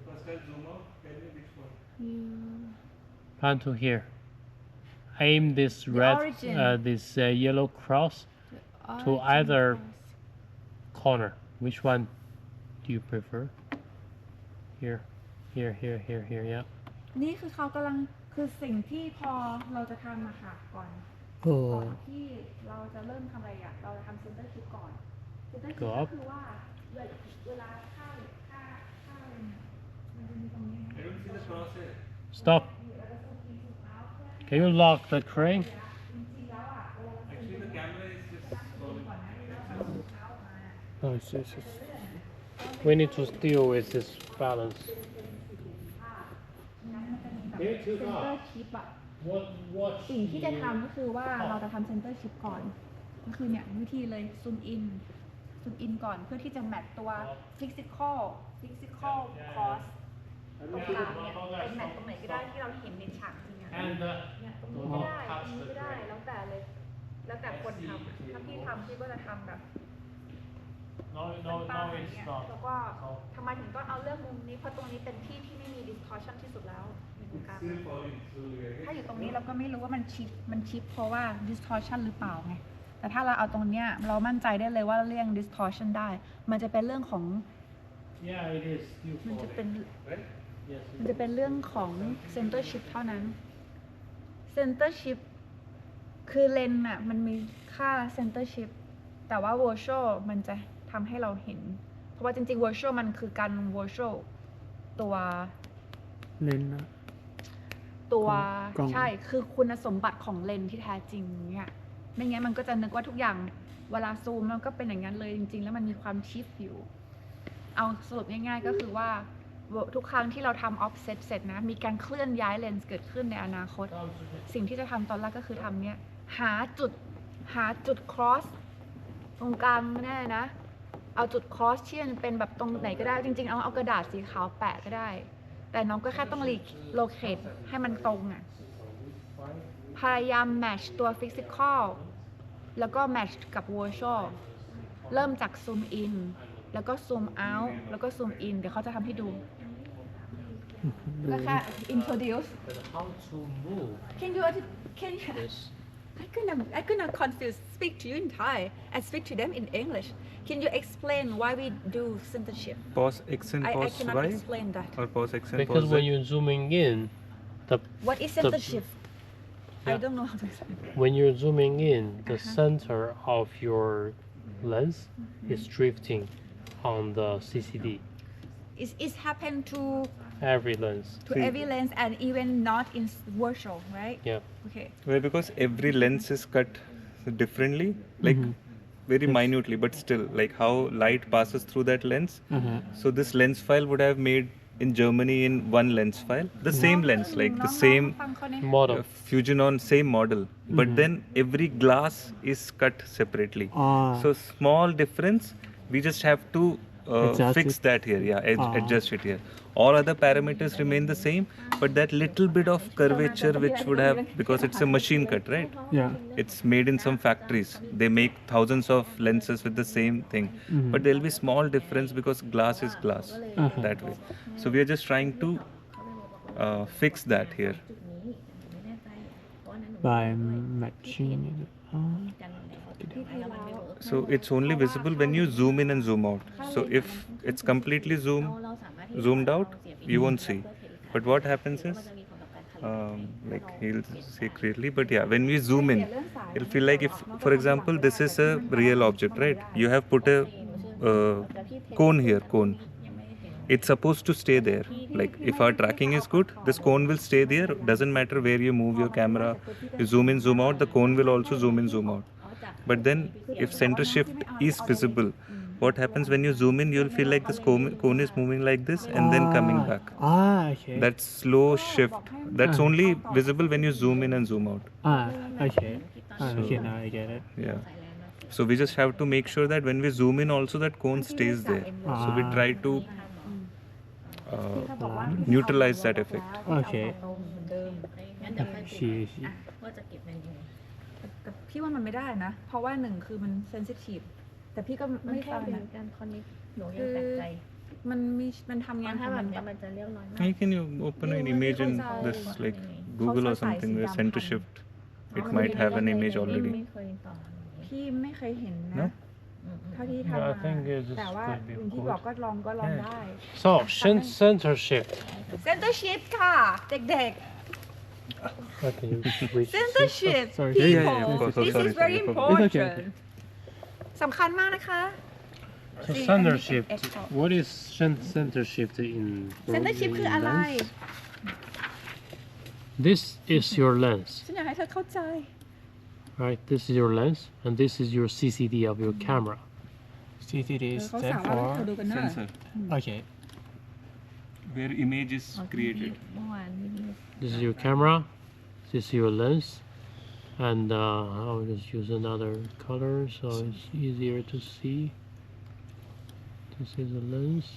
First I'll zoom out. Tell me which one. you Pan to here. Aim this red, origin. this yellow cross to origin either cross. corner. Which one do you prefer? Here, here, here, here, here. Yeah. นี่คือเขากำลังคือสิ่งที่พอเราจะทำมาค่ะก่อน โอ้ ก่อนที่เราจะเริ่มทำอะไรอ่ะเราจะทำเซนเตอร์ชิปก่อนเซนเตอร์ชิป Go ก็ up. คือว่าเวลาค่าอะไรเนี่ยมันจะมีตรงนี้ I don't see the cross here. Stop. Can you lock the crane? Actually, the camera is just scrolling. Oh, it's we need to deal with this balance. เซนเตอร์ชิปอะ What? สิ่งที่จะทำก็คือว่าเราจะทำเซนเตอร์ชิปก่อน ก็คือเนี่ยวิธีเลยซูมอินก่อนเพื่อที่จะแมทตัวฟิสิกอลคอสตรงกลางเนี่ยเป็นแมทตรงไหนก็ได้ที่เราเห็นในฉากจริงอะ And เนี่ยตรงนี้ก็ได้ตรงนี้ก็ได้แล้วแต่เลย แล้วแต่คนทำถ้าพี่ทำพี่ก็จะทำแบบ no, ตั้ง no, ๆอย่าง it's เงี้ย not. แล้วก็ทำไมถึงต้องเอาเลือกมุมนี้เพราะตรงนี้เป็นที่ที่ไม่มี distortion ที่สุดแล้วในวงการ Still falling slowly again. ถ้าอยู่ตรงนี้เราก็ไม่รู้ว่ามันชิปเพราะว่า distortion หรือเปล่าไง แต่ถ้าเราเอาตรงเนี้ยเรามั่นใจได้เลยว่าเลี่ยง distortion ได้ มันจะเป็นเรื่องของ Yeah, it is still มันจะ falling. เป็น Right? Yes. มันจะเป็นเรื่องของ center shift เท่านั้น center shift คือเลนส์อะมันมีค่า center shift แต่ว่า virtual มันจะทำให้เราเห็น เพราะว่าจริงๆ virtual มันคือการ virtual ตัว เลนส์นะ ตัว กล้อง ใช่คือคุณสมบัติของเลนส์ที่แท้จริงเนี่ยไม่งั้นมันก็จะนึกว่าทุกอย่างเวลาซูมมันก็เป็นอย่างนั้นเลยจริงๆ แล้วมันมีความชิฟอยู่ เอาสรุปง่ายๆก็คือว่าทุกครั้งที่เราทำ offset เสร็จนะมีการเคลื่อนย้ายเลนส์เกิดขึ้นในอนาคต สิ่งที่จะทำตอนแรกก็คือทำเนี่ยหาจุด cross ตรงกลางแน่นะ เอาจุด cross ที่มันเป็นแบบตรงไหนก็ได้จริงๆเอากระดาษสีขาวแปะก็ได้ แต่น้องก็แค่ต้อง locate ให้มันตรงอ่ะพยายาม match ตัว physical แล้วก็ match กับ virtual เริ่มจาก zoom in แล้วก็ zoom out แล้วก็ zoom in เดี๋ยวเขาจะทำให้ดู ก็แค่ introduce But how to move can you this? I could not confuse speak to you in Thai and speak to them in English. Can you explain why we do censorship? Pause X and I pause cannot Y? explain that. Or pause X and Because pause when Z? you're zooming in, What is censorship? I Yeah. don't know how to explain. when you're zooming in, the center of your lens is drifting on the CCD. It's happened to Every lens. See. every lens and even not in virtual, right? Yeah. Okay. Well, because every lens is cut differently, like very minutely, but still, like how light passes through that lens. อ่าฮะ So this lens file would have made in Germany in one lens file, the same lens, like the same Model. Fusion-on same model, but then every glass is cut separately. อ๋อ So small difference, we just have to Adjust fix it. that here, adjust it here. All other parameters remain the same, but that little bit of curvature which would have, because it's a machine cut, right? yeah It's made in some factories. They make thousands of lenses with the same thing, but there'll be small difference because glass is glass that way. So we are just trying to fix that here. by matching อ๋อ So it's only visible when you zoom in and zoom out. So if it's completely zoomed out, you won't see. But what happens is like he'll say clearly, but yeah, when we zoom in, it'll feel like if, for example, this is a real object, right? You have put a cone here, cone. It's supposed to stay there. Like if our tracking is good, this cone will stay there. Doesn't matter where you move your camera, you zoom in, zoom out, the cone will also zoom in, zoom out. But then if center shift is visible, what happens when you zoom in, you'll feel like this cone is moving like this and then coming back. โอเค That slow shift, that's only visible when you zoom in and zoom out. โอเคโอเค now I get it Yeah. So we just have to make sure that when we zoom in also that cone stays there. So we try to neutralize that effect. โอเค ชี ว่าจะเก็บมันยังไง แต่พี่ว่ามันไม่ได้นะ เพราะว่าหนึ่งคือมันเซนซิทีฟแต่พี่ก็ มัน ไม่ แค่ ฟัง เป็น นะ การคอนเนคหนูยังแปลกใจ มันทำงาน ถ้า ของ แบ มั บ น เนี้ยมันจะเรียบร้อยมาก How can you open an image in this like Google or something where center shift? It might have an image ไม่ already. เคยต่อ พี่ไม่เคยเห็น No? นะเท่าที่ทำ Yeah, I มา think this แต่ว่า could be อย่างที่ good. บอกก็ลองได้ So, center shift. เซนเตอร์ชิฟค่ะ เด็ก Okay, you switch. ๆเซนเตอร์ชิฟ Sorry. people Yeah, yeah, of course. this Sorry, is very sorry. important It's okay. สำคัญมากนะคะ So center shift. What is center shift in? เซนเตอร์ชิฟคืออะไร lens? This is your lens, ฉันอยากให้เธอเข้าใจ right? This is your lens, and this is your CCD of your camera. CCD เขา stand สามารถให้ for เธอดูกันหน้า Sensor, โอเค where image is created. เมื่อวานมี This is your camera. This is your lens, and I'll just use another color so it's easier to see. This is the lens.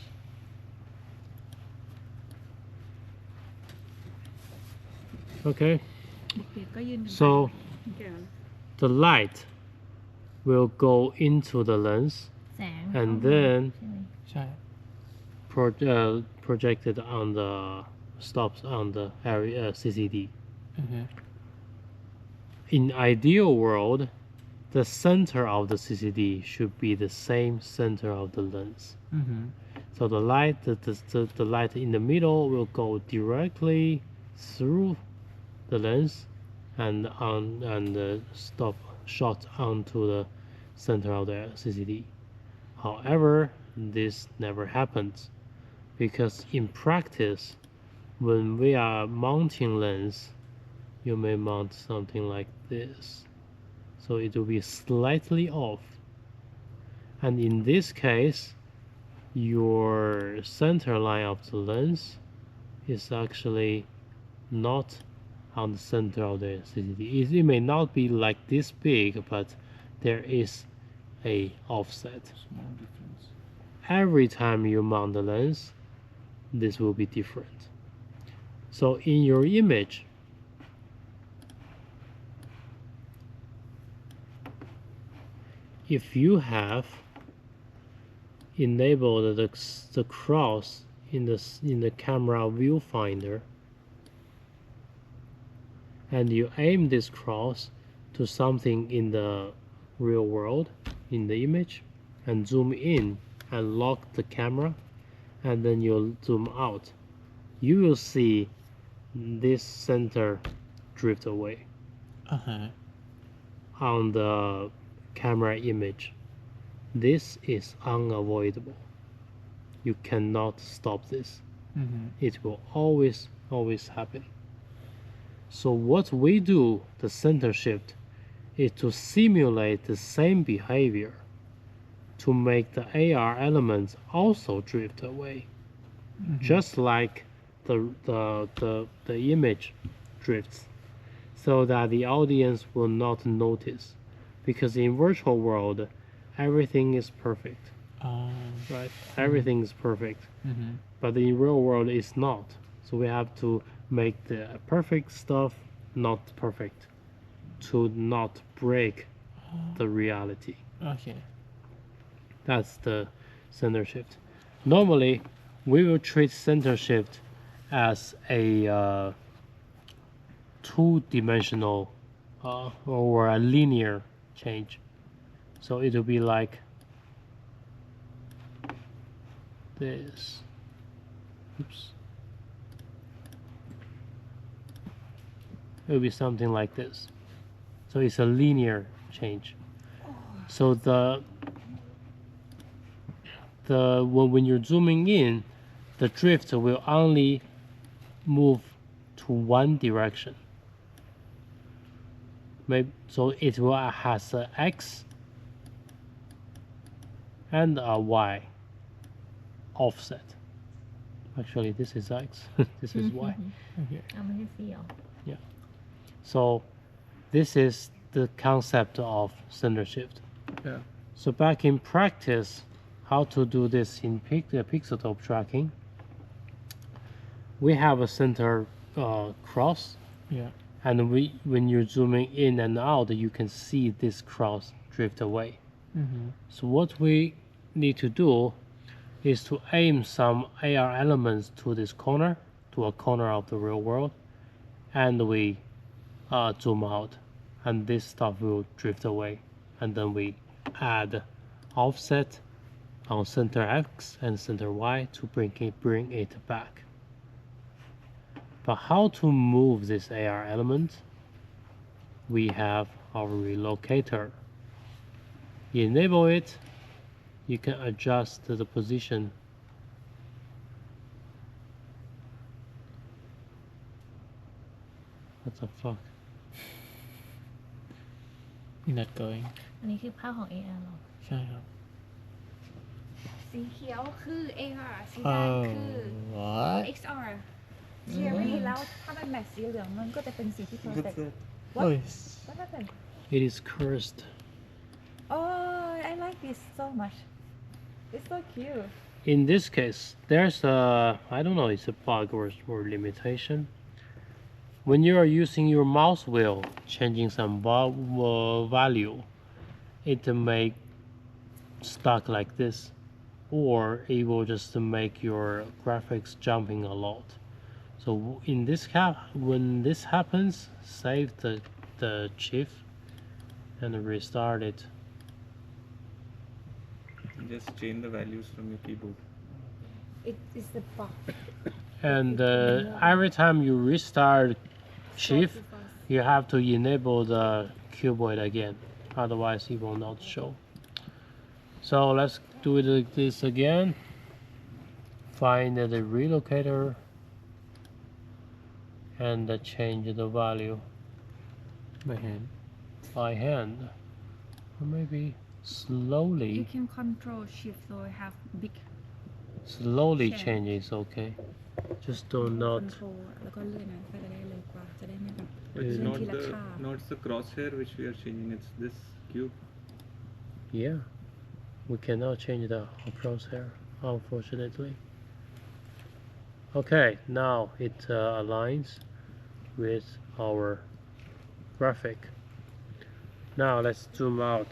Okay, เด็กๆก็ยืนกัน so เดี๋ยว the light will go into the lens แสง and then ใช่ไหม ใช่ projected on the stops on the area CCD. อือฮึ In ideal world, the center of the CCD should be the same center of the lens. อือฮึ So the light in the middle will go directly through the lens and stop shot onto the center of the CCD. However, this never happens because in practice, when we are mounting lens, you may mount something like this. So it will be slightly off. And in this case, your center line of the lens is actually not on the center of the CCD. It may not be like this big, but there is a offset. Small difference. Every time you mount the lens, this will be different. So in your image, if you have enabled the cross in the camera viewfinder and you aim this cross to something in the real world in the image and zoom in and lock the camera and then you'll zoom out, you will see this center drift away อ่าฮะ on the camera image. This is unavoidable. You cannot stop this. อือฮึ It will always happen. So what we do, the center shift, is to simulate the same behavior to make the AR elements also drift away, just like the image drifts, so that the audience will not notice. Because in virtual world, everything is perfect, อ๋อ right? Everything is perfect. อือฮึ But in real world it's not. So we have to make the perfect stuff not perfect to not break the reality. โอเค That's the center shift. Normally, we will treat center shift as a two-dimensional or a linear change. So it will be like this. Oops. it will be something like this. So it's a linear change. So when you're zooming in, the drift will only move to one direction. So it will has a X and a Y offset. Actually, this is X, this is Y. เอาไม่ใช่สีเหรอ So this is the concept of center shift. Yeah. So back in practice, how to do this in pixel tracking, we have a center cross, Yeah. and when you're zooming in and out, you can see this cross drift away. So what we need to do is to aim some AR elements to this corner, to a corner of the real world, and we zoom out, and this stuff will drift away, and then we add offset on center X and center Y to bring it back. But how to move this AR element? We have our relocator. Enable it, you can adjust the position. What the fuck? You're not going อันนี้คือภาพของ AR เหรอ ใช่ครับ สีเขียวคือ AR สี Oh แดงคือ what XR theory แล้วถ้ามันแมทสีเหลืองมันก็จะเป็นสีที่ perfectโอ้ย what happened It is cursed. oh I like this so much it's so cute In this case, there's a, I don't know, it's a bug or limitation. When you are using your mouse wheel, changing some value, it may stuck like this, or it will just make your graphics jumping a lot. So in this when this happens, save the shift and restart it. Just change the values from your keyboard. it is the bug And every time you restart shift, you have to enable the cuboid again, otherwise it will not show. So let's do it like this again. Find the relocator and change the value by hand by hand, or maybe you slowly. can control shift so I have big Slowly Change. change is okay. Just do not. control แล้วก็เลื่อนนะก็จะได้เร็วกว่าจะได้ไม่แบบ But it's ลื่อน not ทีละ the ค่า not the crosshair which we are changing. It's this cube. Yeah, we cannot change the crosshair, unfortunately. Okay, now it aligns with our graphic. Now let's zoom out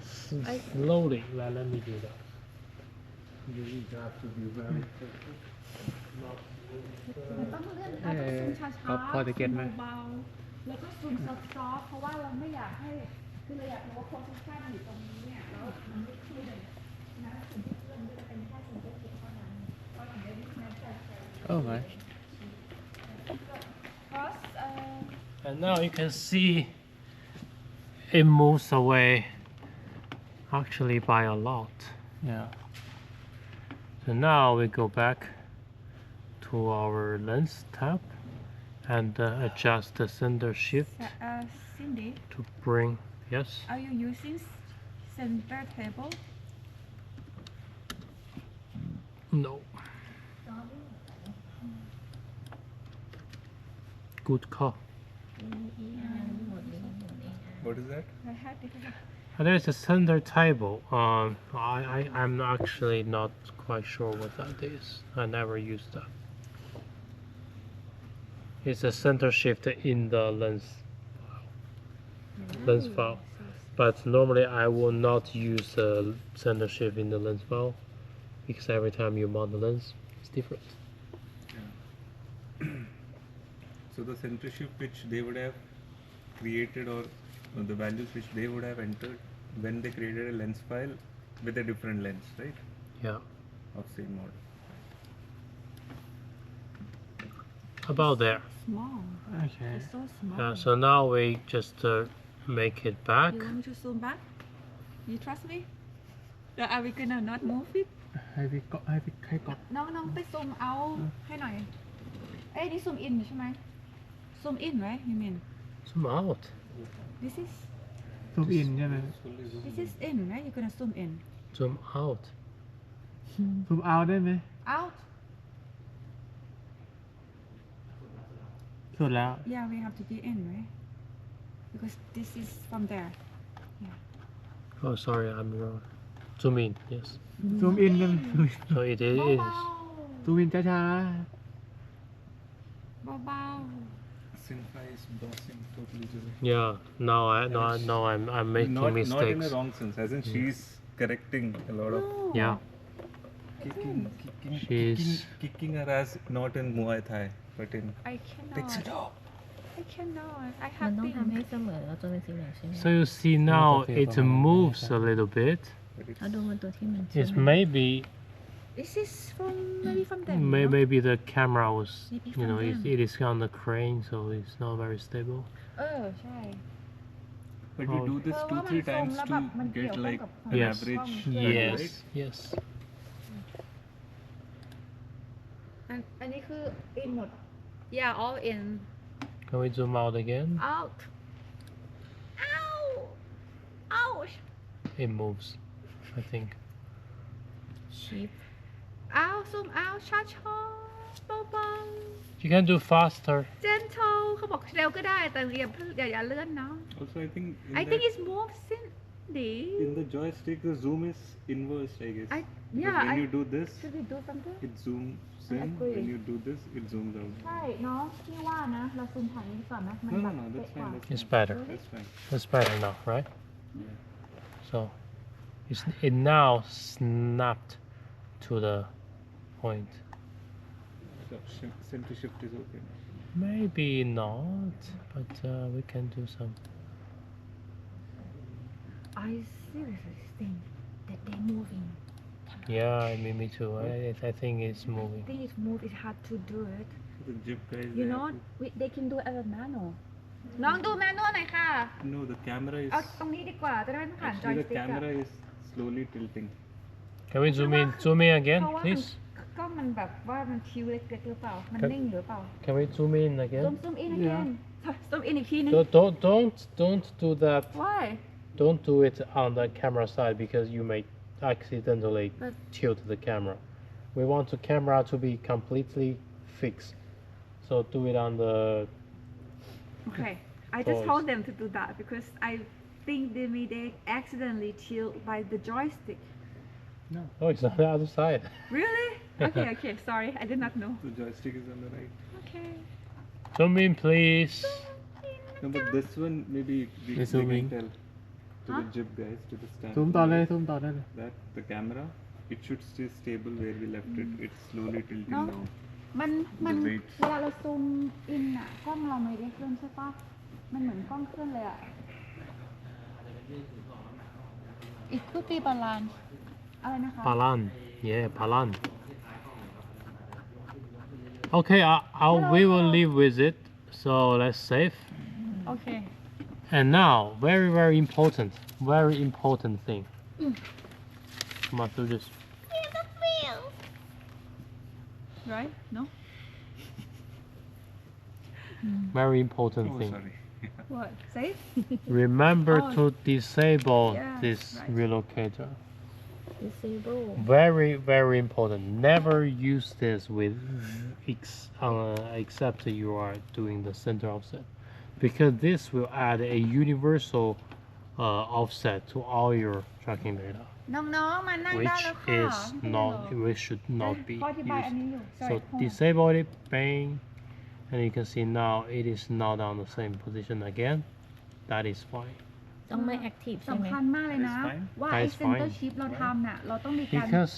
slowly. Let me do that. You have to be very careful. มันต้องเลื่อนเราต้องซูมช้าๆ พอจะเก็ตไหม ซูเบาๆแล้วก็ซูมซอฟต์ๆเพราะว่าเราไม่อยากให้คือเราอยากรู้ว่าโพสิชันอยู่ตรงนี้เนี่ยแล้วมันไม่ขึ้นนะสิ่งที่เลื่อนก็จะเป็นแค่สิ่งที่ผิดเท่านั้นเพราะถึงได้ไม่แน่ใจ oh my cross And now you can see it moves away actually by a lot. yeah So now we go back to our lens tab and adjust the center shift Cindy to bring, yes, are you using center table no. Good call. What is that? I had it There's a center table. I'm actually not quite sure what that is. I never used that. It's a center shift in the lens file. But normally I will not use the center shift in the lens file because every time you mount the lens, it's different. So the center shift which they would have created, or the values which they would have entered when they created a lens file with a different lens, right? Yeah. Of same model. About there. small Okay. It's so small. So now we just make it back. You want me to zoom back? You trust me? Or are we gonna not move it? ให้พี่ก็ให้ก๊อฟ น้องไปซูมเอาให้หน่อย เอ้ยนี่ซูมอินใช่ไหมซูมอิน right you mean Zoom out. this is ซูมอินใช่ไหม this is in right you're gonna zoom in Zoom out. ซูมเอาได้ไหม out สุดแล้ว yeah we have to be in right because this is from there Oh, sorry, I'm wrong. Zoom in, yes. ซูมอินได้ไหม So it เบา is. ซูมอินช้า เบา Sinfa is bossing totally different. Yeah. Now I'm making Not in mistakes. a wrong sense, as in she's correcting a lot of No. Yeah. kicking her ass not in Muay Thai, but in I cannot Taekwondo. I cannot I มัน have ต้อง been ทำให้เสมอจนเป็นสี่เหลี่ยมใช่ไหม So you see now it moves a little bit. But it's เอาดูมันตัวที่มัน It's maybe this is from maybe from them no? maybe the camera was Maybe you know from them. it is on the crane, so it's not very stable. ใช่ But we do this 2-3 times to get like an Yes. average Yes. right? Yes. อันนี้คือ in หมด yeah all in Can we zoom out again? out ow ouch It moves, I think. ชีพ out zoom out ช้าเบา You can do faster. ๆ gentle เขาบอกเร็วก็ได้แต่อย่าเลื่อนเนาะ Also, I think I think it's more Cindy in the joystick the zoom is inverse, I guess. Because yeah when you do this, should we do something it zooms I in. agree. When you do this, it zooms out. ใช่เนาะพี่ว่านะ เราซูมถ่ายนี้ก่อนนะมัน No, แบ no, บ no, เป๊ะ that's กว่า fine. That's It's fine. better. That's fine. It's better now, right? Yeah. So it now snapped to the point. So center shift is okay. Maybe not, but we can do some. I seriously think that they're moving Yeah, me too. I think it's I moving. think it's move it's hard to do it The jib guys. you they know have they can do as a manual น้องดูแมนนวลหน่อยค่ะ to- No, the camera is. เอาตรงนี้ดีกว่าจะได้ไม่ต้องผ่านจอย Actually, ส the ติ๊กอะ camera is slowly tilting. Can we zoom in? Zoom in again, เพราะว่ามัน please. กล้องมันแบบว่ามันคิวเล็กๆหรือเปล่า มัน ครับ นิ่งหรือเปล่า Can we zoom in ซู again? มอิน again ซูมอินอีกทีนึง Don't do that. why Don't do it on the camera side because you may accidentally But- tilt the camera. We want the camera to be completely fixed. So do it on the. okay I just Pause. told them to do that because I think they accidentally tilt by the joystick Oh, it's on the other side. really okay sorry I did not know The joystick is on the right. okay Zoom in, please. No, but this one maybe they It's can zooming. tell to the jib guys, to the stand. ซูมต่อเลยซูมต่อได้เลย That the camera, it should stay stable where we left it. It's slowly tilting No. now. มัน weight เวลาเราซูมอินอะกล้องเราไม่ได้เคลื่อนใช่ปะมันเหมือนกล้องเคลื่อนเลยอะ It could be balance อะไรนะคะ Palan. Yeah, Palan. Okay, we will live with it. So let's save. โอเค And now, very important thing. Come on, do this. right no Very important Oh, thing. sorry. what safe Remember Oh. to disable Yeah, this right. relocator. disable Very important. Never use this with except you are doing the center offset, because this will add a universal offset to all your tracking data, น้องๆมานั่งได้ which แล้วค่ะ is not which should not be ขออธิบายอัน used. นี้อยู่ So sorry hold on. disable it, bang, and you can see now it is not on the same position again. That is fine. ต้องไม่ active ใช่ไหม สำคัญมากเลยนะ That is fine. ว่า That ไอ้ is เซนเตอร์ fine. ชิพเราทำน่ะเราต้องมีการ Because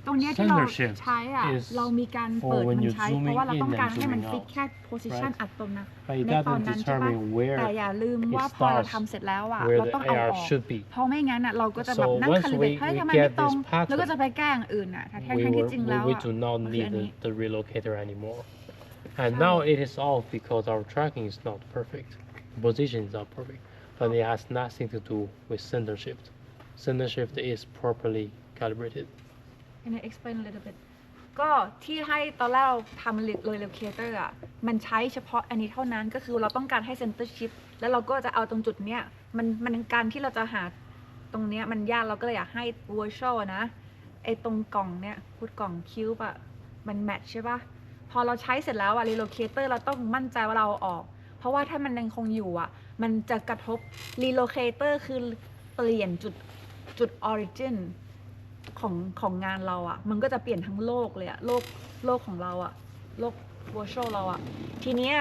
ตรงเนี้ยที่เรา Center shift ใช้อ่ะ is เรามีการ for เปิด when มัน you're ใช้เพราะว่าเรา zooming ต้อง in การ and ให้มัน zooming ฟิก out แค่โพซิชัน right? อัดตรงนะ but it ในตอน doesn't นั้นใช่ปะ determine where แต่อย่าลืม it ว่าพอเรา starts ทำเสร็จแล้วอ่ะ where เรา the ต้องเอา AR ออก should be. เพราะไม่งั้นอ่ะเราก็จะแบบ So นั่ง once คาลิเบรต we เฮ้ยทำไมไม่ get ตรง this แล้วก็ pattern, จะไปแก้อย่างอื่นอ่ะทั้ง we ที่จริงแล้ว we อ่ะ do not มันคือ need อันนี้ the relocator anymore. And now it is off because our tracking is not perfect. The position is not perfect, but it has nothing to do with center shift. Center shift is properly calibrated. Can I explain a little bit ก็ที่ให้ตอนแรกเราทำ relocator อ่ะมันใช้เฉพาะอันนี้เท่านั้นก็คือเราต้องการให้ center shift แล้วเราก็จะเอาตรงจุดเนี้ยมันการที่เราจะหาตรงเนี้ยมันยากเราก็เลยอยากให้ virtual นะไอ้ตรงกล่องเนี้ยพูดกล่องคิวบอะมันแมทใช่ปะพอเราใช้เสร็จแล้วอะ relocator เราต้องมั่นใจว่าเราเอาออกเพราะว่าถ้ามันยังคงอยู่อะมันจะกระทบ relocator คือเปลี่ยนจุด originของงานเราอะมันก็จะเปลี่ยนทั้งโลกเลยอะโลกของเราอะโลก virtual เราอะทีเนี้ย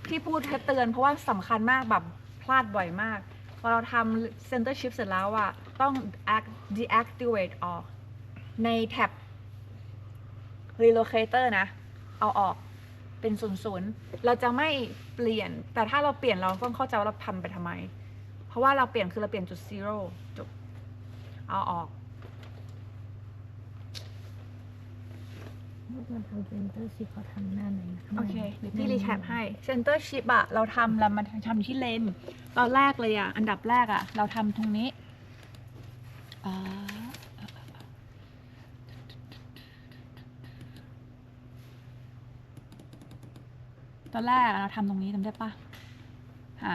ที่พูดเตือนเพราะว่าสำคัญมากแบบพลาดบ่อยมากพอเราทำ center shift เสร็จแล้วอะต้อง deactivate ออกในแท็บ relocator นะเอาออกเป็น00เราจะไม่เปลี่ยนแต่ถ้าเราเปลี่ยนเราต้องเข้าใจว่าเราทำไปทำไมเพราะว่าเราเปลี่ยนคือเราเปลี่ยนจุด zero จบเอาออกมันทำเซนเตอร์ชิปเขาทำหน้าไหน โอเคเดี๋ยวพี่รีแคปให้ Center Shift อะเราทำแล้วมันทำที่เลนตอนแรกเลยอะอันดับแรกอะเราทำตรงนี้ตอนแรกเราทำตรงนี้จำได้ปะหา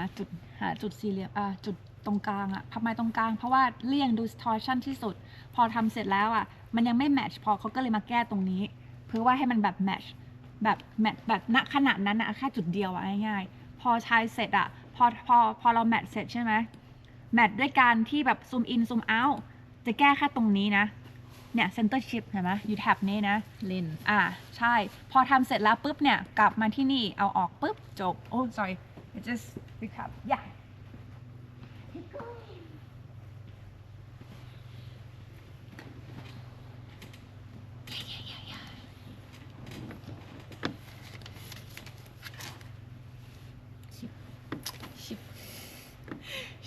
จุดสี่เหลี่ยมจุดตรงกลางอะทำไมตรงกลางเพราะว่าเลี่ยง distortion ที่สุดพอทำเสร็จแล้วอะมันยังไม่แมทช์พอเขาก็เลยมาแก้ตรงนี้เพื่อว่าให้มันแบบแมทช์แบบณขณะนั้นอะแค่จุดเดียวอะง่ายๆพอใช้เสร็จอะพอเราแมทช์เสร็จใช่ไหมแมทช์ด้วยการที่แบบซูมอินซูมเอาท์จะแก้แค่ตรงนี้นะเนี่ย center shift เห็นไหมอยู่แท็บนี้นะ เล่น ใช่พอทำเสร็จแล้วปุ๊บเนี่ยกลับมาที่นี่เอาออกปุ๊บจบโอ้ sorry it just recap yeah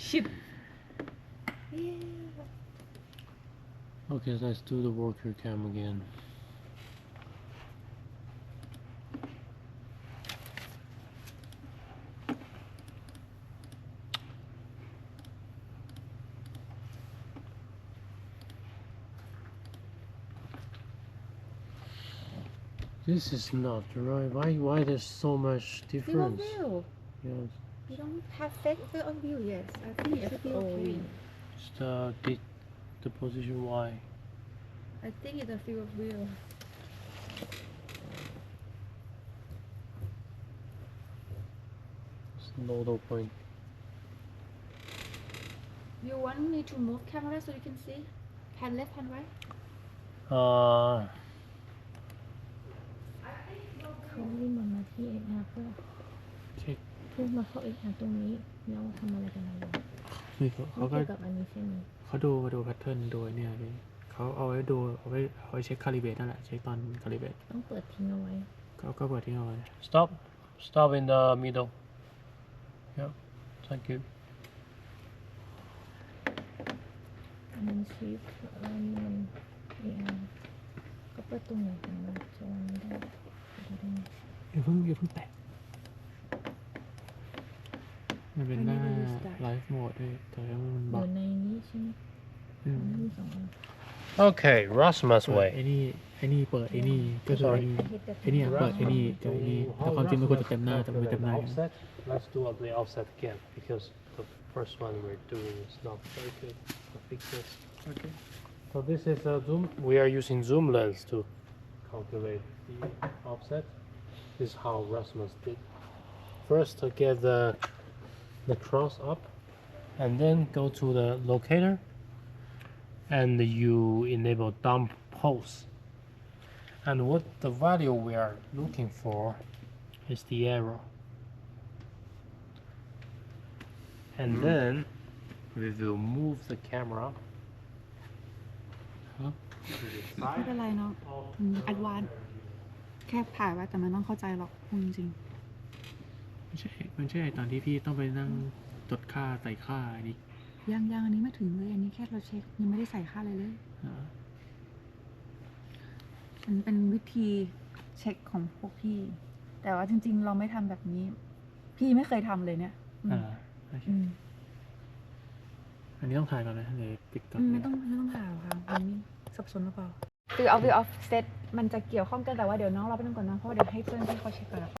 ship Okay, let's do the worker cam again. This is not right. Why there's so much difference? view Yes. we don't have fake of view yes I think it's a okay It's the position Y. I think it's a field of view It's nodal point. you want me to move camera so you can see pan left pan right เขาวิ่งมาที่เอ็กอาร์เพื่อ เช็ค เพื่อมาเข้าเอ็กอาร์ตรงนี้แล้วทำอะไรกันอะไร นี่เขา ไม่ ก็ เกี่ยวกับอันนี้ใช่ไหม เขาดูแพทเทิร์นดูเนี่ยพี่เขาเอาไว้ดูเอาไว้เช็คคาลิเบรตนั่นแหละเช็คตอนคาลิเบรต ต้องเปิดทิ้งเอาไว้ ก็เปิดทิ้งเอาไว้ Stop in the middle. Yeah, thank you. อันนั้นชิปอันนี้มันเอ็กอาร์ก็เปิดตรงไหนกันนะจอไม่ได้ดูได้ไหม อย่าเพิ่งแตะมันเป็นหน้าไลฟ์โหมดด้วยแต่ว่ามัน อ บัก ยู่ในนี้ใช่ไหม อืม มีสองอัน Okay, Rasmus เปิด way. ไอ้นี่เปิดไอ้นี่ก็คือไอ้นี่เปิดไอ้นี่แต่ไอ้นี่แต่ความจริงมันควรจะเต็มหน้าแต่มันไม่เต็มหน้า Offset. Let's do the offset again because the first one we're doing is not very good. I'll fix this. Okay. So this is a zoom. We are using zoom lens to calculate the offset. This is how Rasmus did. First, to get the cross up, and then go to the locator, and you enable dump pulse. And what the value we are looking for is the error. And then we will move the camera ครับ to the ไม่ side เป็นไรเนาะ of แอดวานแค่ถ่ายไว้แต่มันต้องเข้าใจหรอกจริง มันใช่ตอนที่พี่ต้องไปนั่งจดค่าใส่ค่าอันนี้ ยังอันนี้ไม่ถึงเลยอันนี้แค่เราเช็คยังไม่ได้ใส่ค่าเลย อ่า มันเป็นวิธีเช็คของพวกพี่ แต่ว่าจริง ๆ เราไม่ทำแบบนี้ พี่ไม่เคยทำเลยเนี่ยโอเค อืม อันนี้ต้องถ่ายก่อนนะในติ๊กต็อก ไม่ต้องถามค่ะมันสับสนหรือเปล่าคือเอาวิวออฟเซตมันจะเกี่ยวข้องกันแต่ว่าเดี๋ยวน้องเราไปนั่งก่อนนะเพราะว่าเดี๋ยวให้เพื่อนที่เขาเช็คก่อน